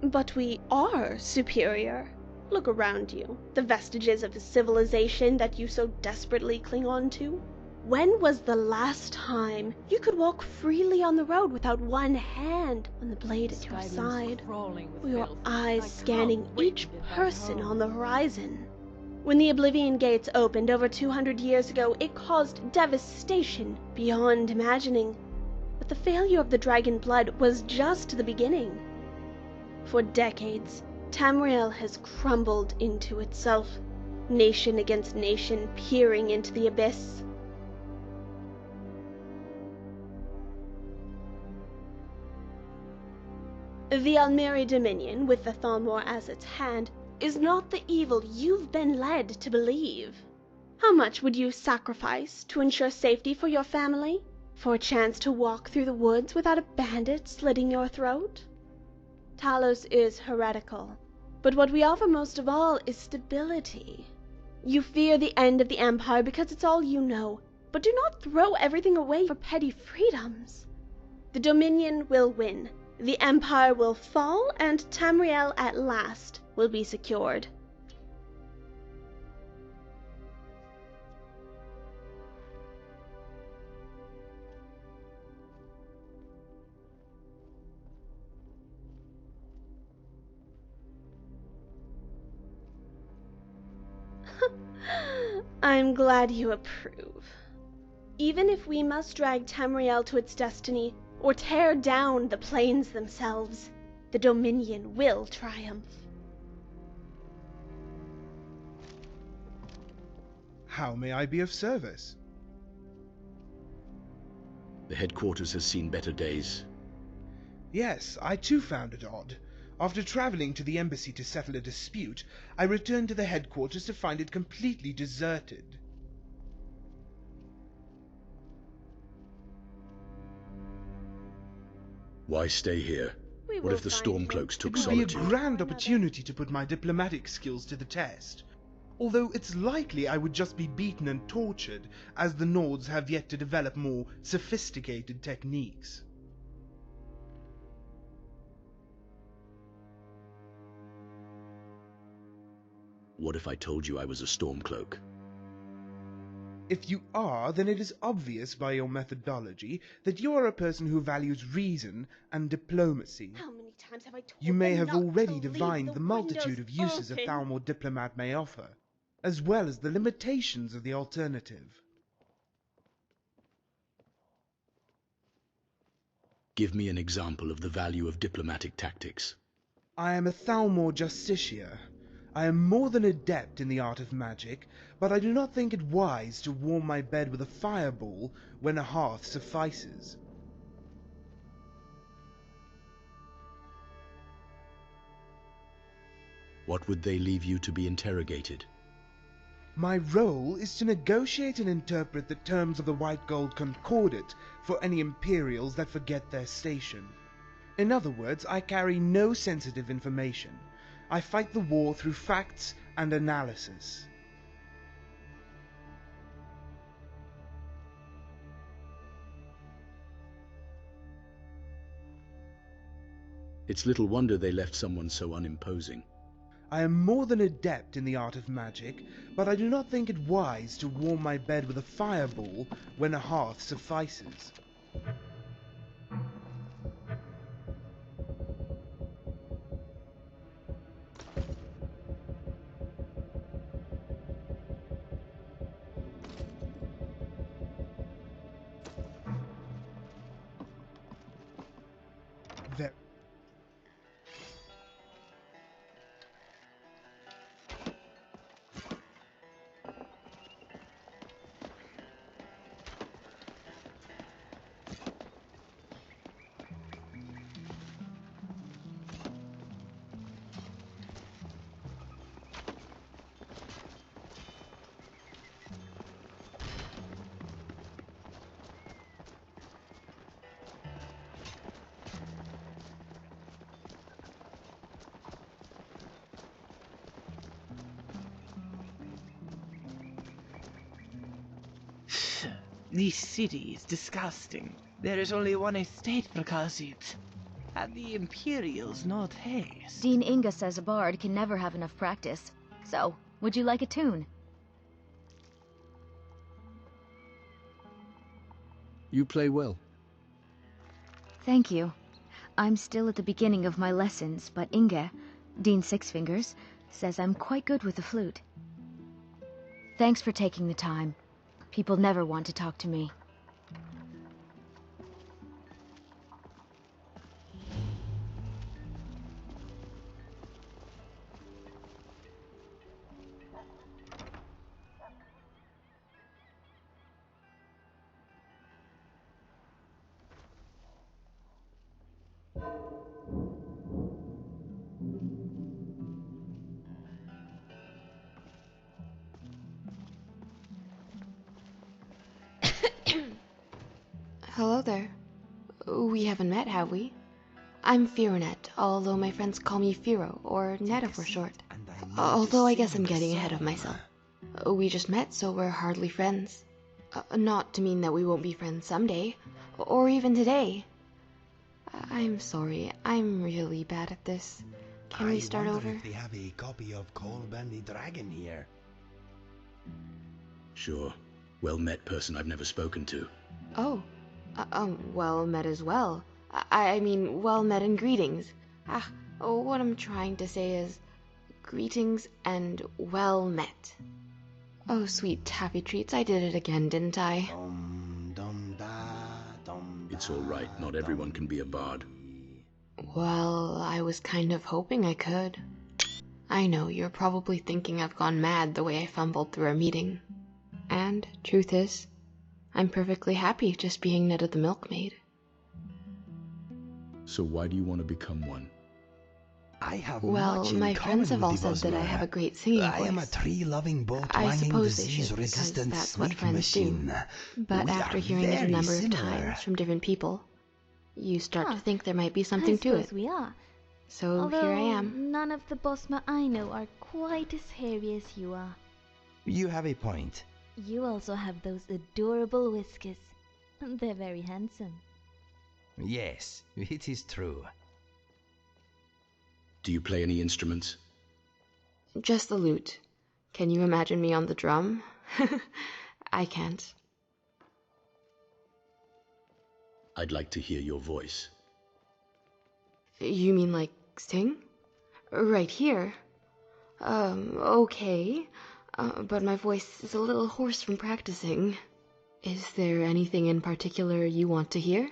But we are superior. Look around you. The vestiges of a civilization that you so desperately cling on to. When was the last time you could walk freely on the road without one hand on the blade at your side, or your eyes scanning each person on the horizon? When the Oblivion Gates opened over 200 years ago, it caused devastation beyond imagining. But the failure of the Dragon Blood was just the beginning. For decades, Tamriel has crumbled into itself, nation against nation peering into the abyss. The Almeri Dominion, with the Thalmor as its hand, is not the evil you've been led to believe. How much would you sacrifice to ensure safety for your family? For a chance to walk through the woods without a bandit slitting your throat? Talos is heretical, but what we offer most of all is stability. You fear the end of the Empire because it's all you know, but do not throw everything away for petty freedoms. The Dominion will win, the Empire will fall, and Tamriel at last will be secured. I'm glad you approve. Even if we must drag Tamriel to its destiny, or tear down the plains themselves, the Dominion will triumph. How may I be of service? The headquarters has seen better days. Yes, I too found it odd. After traveling to the embassy to settle a dispute, I returned to the headquarters to find it completely deserted. Why stay here? What if the Stormcloaks took Solitude? It would be a grand opportunity to put my diplomatic skills to the test. Although it's likely I would just be beaten and tortured, as the Nords have yet to develop more sophisticated techniques. What if I told you I was a Stormcloak? If you are, then it is obvious by your methodology that you are a person who values reason and diplomacy. How many times have I told You may them have not already to leave divined the the multitude windows of uses a open? Thalmor diplomat may offer, as well as the limitations of the alternative. Give me an example of the value of diplomatic tactics. I am a Thalmor Justiciar. I am more than adept in the art of magic, but I do not think it wise to warm my bed with a fireball when a hearth suffices. What would they leave you to be interrogated? My role is to negotiate and interpret the terms of the White Gold Concordat for any Imperials that forget their station. In other words, I carry no sensitive information. I fight the war through facts and analysis. It's little wonder they left someone so unimposing. I am more than adept in the art of magic, but I do not think it wise to warm my bed with a fireball when a hearth suffices. There. This city is disgusting. There is only one estate for Khajiit, and the Imperials not haste. Dean Inga says a bard can never have enough practice. So, would you like a tune? You play well. Thank you. I'm still at the beginning of my lessons, but Inga, Dean Sixfingers, says I'm quite good with the flute. Thanks for taking the time. People never want to talk to me. Hello there. We haven't met, have we? I'm Fironet, although my friends call me Firo, or Netta for short. Although I guess I'm getting ahead of myself. We just met, so we're hardly friends. Not to mean that we won't be friends someday, or even today. I'm sorry, I'm really bad at this. Can we start over? If they have a copy of Colban the Dragon here. Sure. Well met person I've never spoken to. Oh. Well met as well. I mean, well met and greetings. What I'm trying to say is, greetings and well met. Oh, sweet taffy treats, I did it again, didn't I? It's all right, not everyone can be a bard. Well, I was kind of hoping I could. I know, you're probably thinking I've gone mad the way I fumbled through our meeting. And, truth is, I'm perfectly happy just being Netta the Milkmaid. So why do you want to become one? I have Well, much in my common friends have all with the said that I Buzzword. have a great singing voice. I am a tree-loving, I boat-wanging, suppose they should, because disease-resistant that's what snake friends machine. do. But We after are hearing it a very number of similar. times from different people, you start Huh. to think there might be something I to suppose it. we are. So Although here I am. none of the Bosma I know are quite as hairy as you are. You have a point. You also have those adorable whiskers. They're very handsome. Yes, it is true. Do you play any instruments? Just the lute. Can you imagine me on the drum? I can't. I'd like to hear your voice. You mean like sing? Right here? Okay. But my voice is a little hoarse from practicing. Is there anything in particular you want to hear?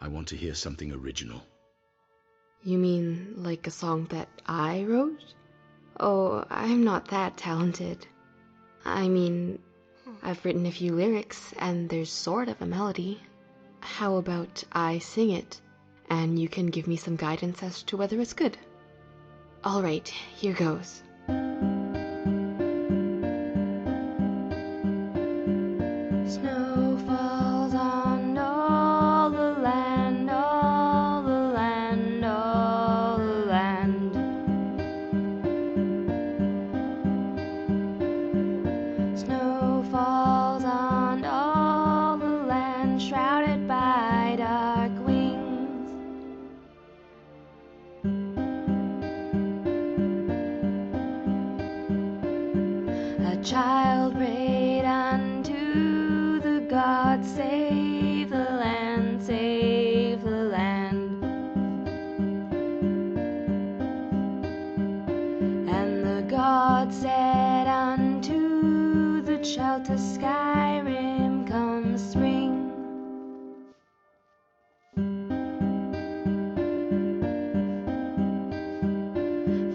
I want to hear something original. You mean like a song that I wrote? Oh, I'm not that talented. I mean, I've written a few lyrics, and there's sort of a melody. How about I sing it, and you can give me some guidance as to whether it's good. All right, here goes. Snow falls on all the land, all the land, all the land. Snow falls on all the land, shrouded by dark wings. A child prayed unto the gods, save the land, save the land. And the god said unto the child, to Skyrim come spring.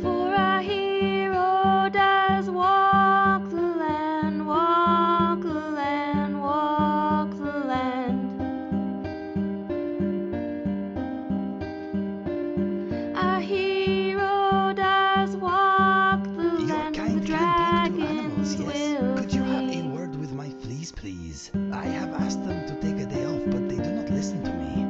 For our hero does walk the land, walk the land, walk the land. Our hero does walk the land, the dragons will Could you have a word with my fleas, please? I have asked them to take a day off, but they do not listen to me.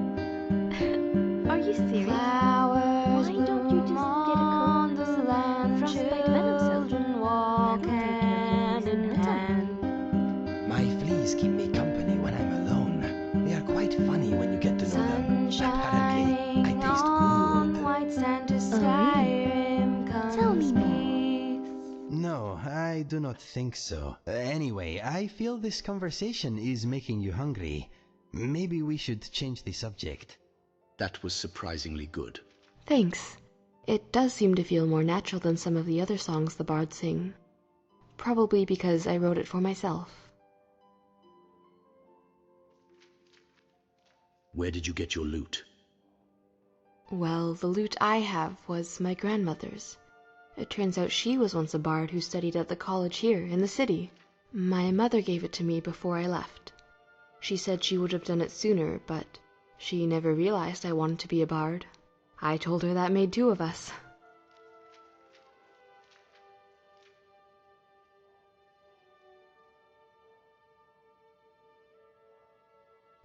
Are you serious? Flowers Why don't you just get a on coat the of land, frostbite venom soap? children walk That'll take care of hand your in fleas. That's all. hand. My fleas keep me company when I'm alone. They are quite funny when you get to know them. Apparently, I taste On good. white sand to Oh, really? Skyrim comes Tell me more. peace. No, I do not think so. Anyway, I feel this conversation is making you hungry. Maybe we should change the subject. That was surprisingly good. Thanks. It does seem to feel more natural than some of the other songs the bards sing. Probably because I wrote it for myself. Where did you get your loot? Well, the lute I have was my grandmother's. It turns out she was once a bard who studied at the college here in the city. My mother gave it to me before I left. She said she would have done it sooner, but she never realized I wanted to be a bard. I told her that made two of us.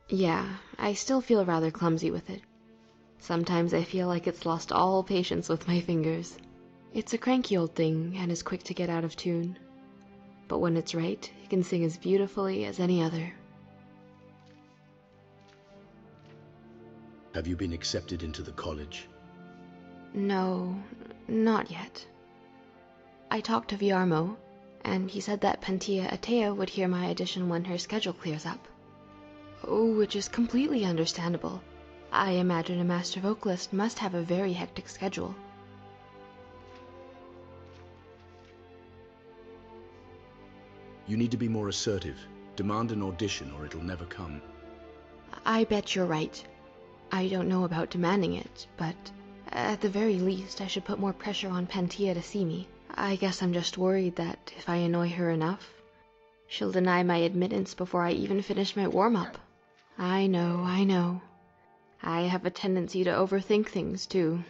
Yeah, I still feel rather clumsy with it. Sometimes I feel like it's lost all patience with my fingers. It's a cranky old thing and is quick to get out of tune. But when it's right, it can sing as beautifully as any other. Have you been accepted into the college? No, not yet. I talked to Viarmo, and he said that Pantia Atea would hear my audition when her schedule clears up. Oh, which is completely understandable. I imagine a master vocalist must have a very hectic schedule. You need to be more assertive. Demand an audition or it'll never come. I bet you're right. I don't know about demanding it, but at the very least I should put more pressure on Pantia to see me. I guess I'm just worried that if I annoy her enough, she'll deny my admittance before I even finish my warm-up. I know. I have a tendency to overthink things, too.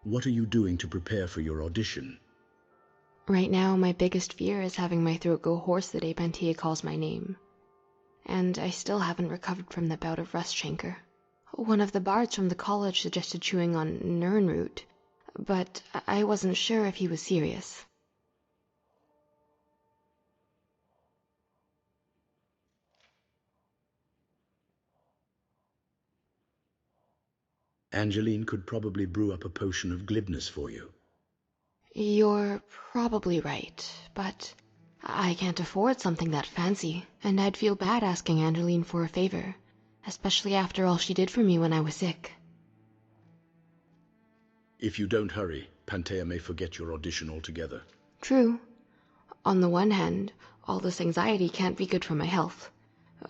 What are you doing to prepare for your audition? Right now, my biggest fear is having my throat go hoarse the day Pantia calls my name. And I still haven't recovered from the bout of rust chancre. One of the bards from the college suggested chewing on Nirnroot, but I wasn't sure if he was serious. Angeline could probably brew up a potion of glibness for you. You're probably right, but I can't afford something that fancy, and I'd feel bad asking Angeline for a favor, especially after all she did for me when I was sick. If you don't hurry, Pantea may forget your audition altogether. True. On the one hand, all this anxiety can't be good for my health,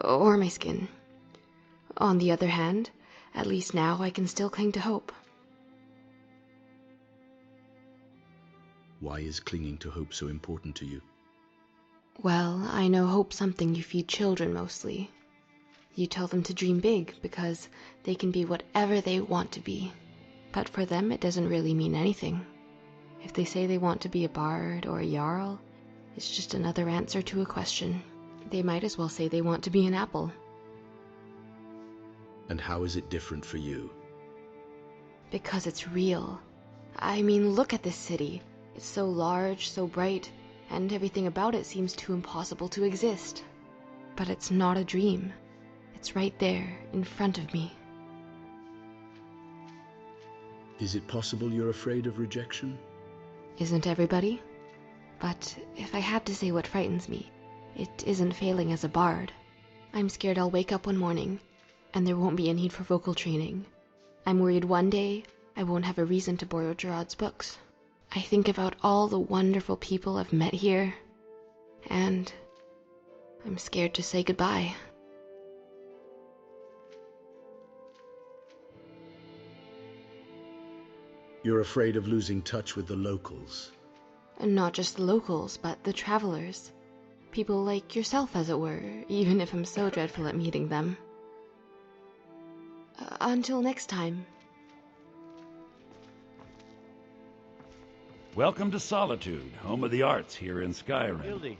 or my skin. On the other hand, at least now I can still cling to hope. Why is clinging to hope so important to you? Well, I know hope's something you feed children mostly. You tell them to dream big because they can be whatever they want to be. But for them, it doesn't really mean anything. If they say they want to be a bard or a jarl, it's just another answer to a question. They might as well say they want to be an apple. And how is it different for you? Because it's real. I mean, look at this city. It's so large, so bright, and everything about it seems too impossible to exist. But it's not a dream. It's right there, in front of me. Is it possible you're afraid of rejection? Isn't everybody? But if I had to say what frightens me, it isn't failing as a bard. I'm scared I'll wake up one morning, and there won't be a need for vocal training. I'm worried one day I won't have a reason to borrow Gerard's books. I think about all the wonderful people I've met here, and I'm scared to say goodbye. You're afraid of losing touch with the locals. And not just the locals, but the travelers. People like yourself, as it were, even if I'm so dreadful at meeting them. Until next time. Welcome to Solitude, home of the arts here in Skyrim. Hildy,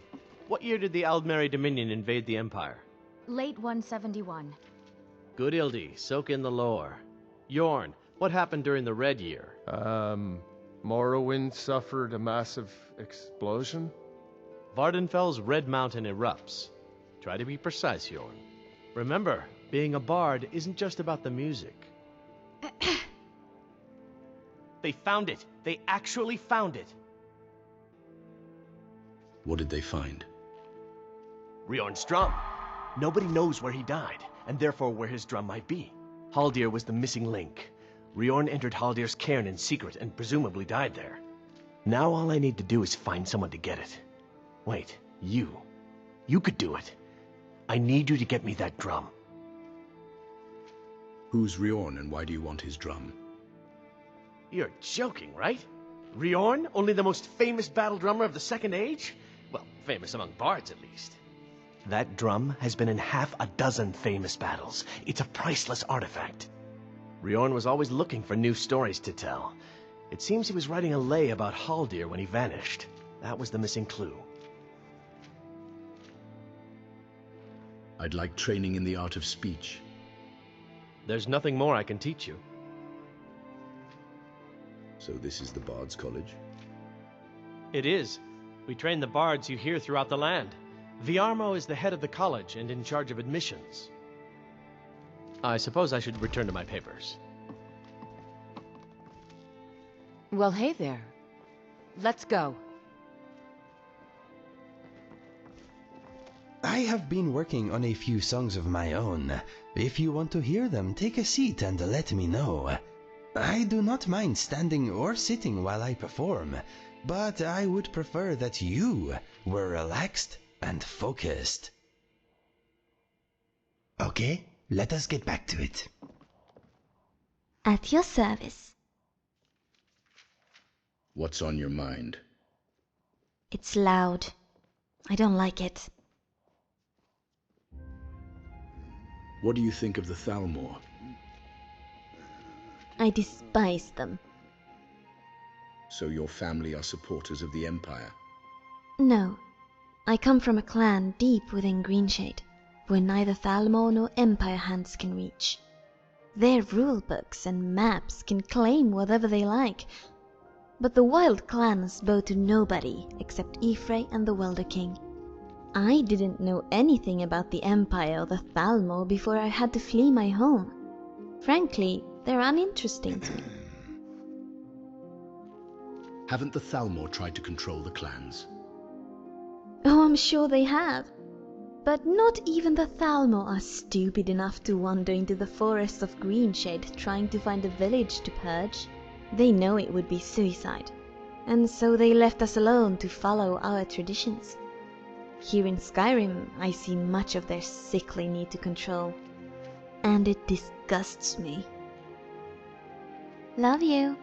what year did the Aldmeri Dominion invade the Empire? Late 171. Good Hildy, soak in the lore. Yorn, what happened during the Red Year? Morrowind suffered a massive explosion? Vardenfell's Red Mountain erupts. Try to be precise, Yorn. Remember, being a bard isn't just about the music. They found it! They actually found it! What did they find? Riorn's drum. Nobody knows where he died, and therefore where his drum might be. Haldir was the missing link. Riorn entered Haldir's cairn in secret and presumably died there. Now all I need to do is find someone to get it. Wait, you. You could do it. I need you to get me that drum. Who's Riorn and why do you want his drum? You're joking, right? Riorn, only the most famous battle drummer of the Second Age? Well, famous among bards at least. That drum has been in half a dozen famous battles. It's a priceless artifact. Riorn was always looking for new stories to tell. It seems he was writing a lay about Haldir when he vanished. That was the missing clue. I'd like training in the art of speech. There's nothing more I can teach you. So this is the Bard's College? It is. We train the bards you hear throughout the land. Viarmo is the head of the college and in charge of admissions. I suppose I should return to my papers. Well, hey there. Let's go. I have been working on a few songs of my own. If you want to hear them, take a seat and let me know. I do not mind standing or sitting while I perform, but I would prefer that you were relaxed and focused. Okay, let us get back to it. At your service. What's on your mind? It's loud. I don't like it. What do you think of the Thalmor? I despise them. So your family are supporters of the Empire? No. I come from a clan deep within Greenshade, where neither Thalmor nor Empire hands can reach. Their rulebooks and maps can claim whatever they like, but the wild clans bow to nobody except Ifrei and the Welder King. I didn't know anything about the Empire or the Thalmor before I had to flee my home. Frankly, they're uninteresting to me. Haven't the Thalmor tried to control the clans? Oh, I'm sure they have. But not even the Thalmor are stupid enough to wander into the forests of Greenshade trying to find a village to purge. They know it would be suicide, and so they left us alone to follow our traditions. Here in Skyrim, I see much of their sickly need to control, and it disgusts me. Love you.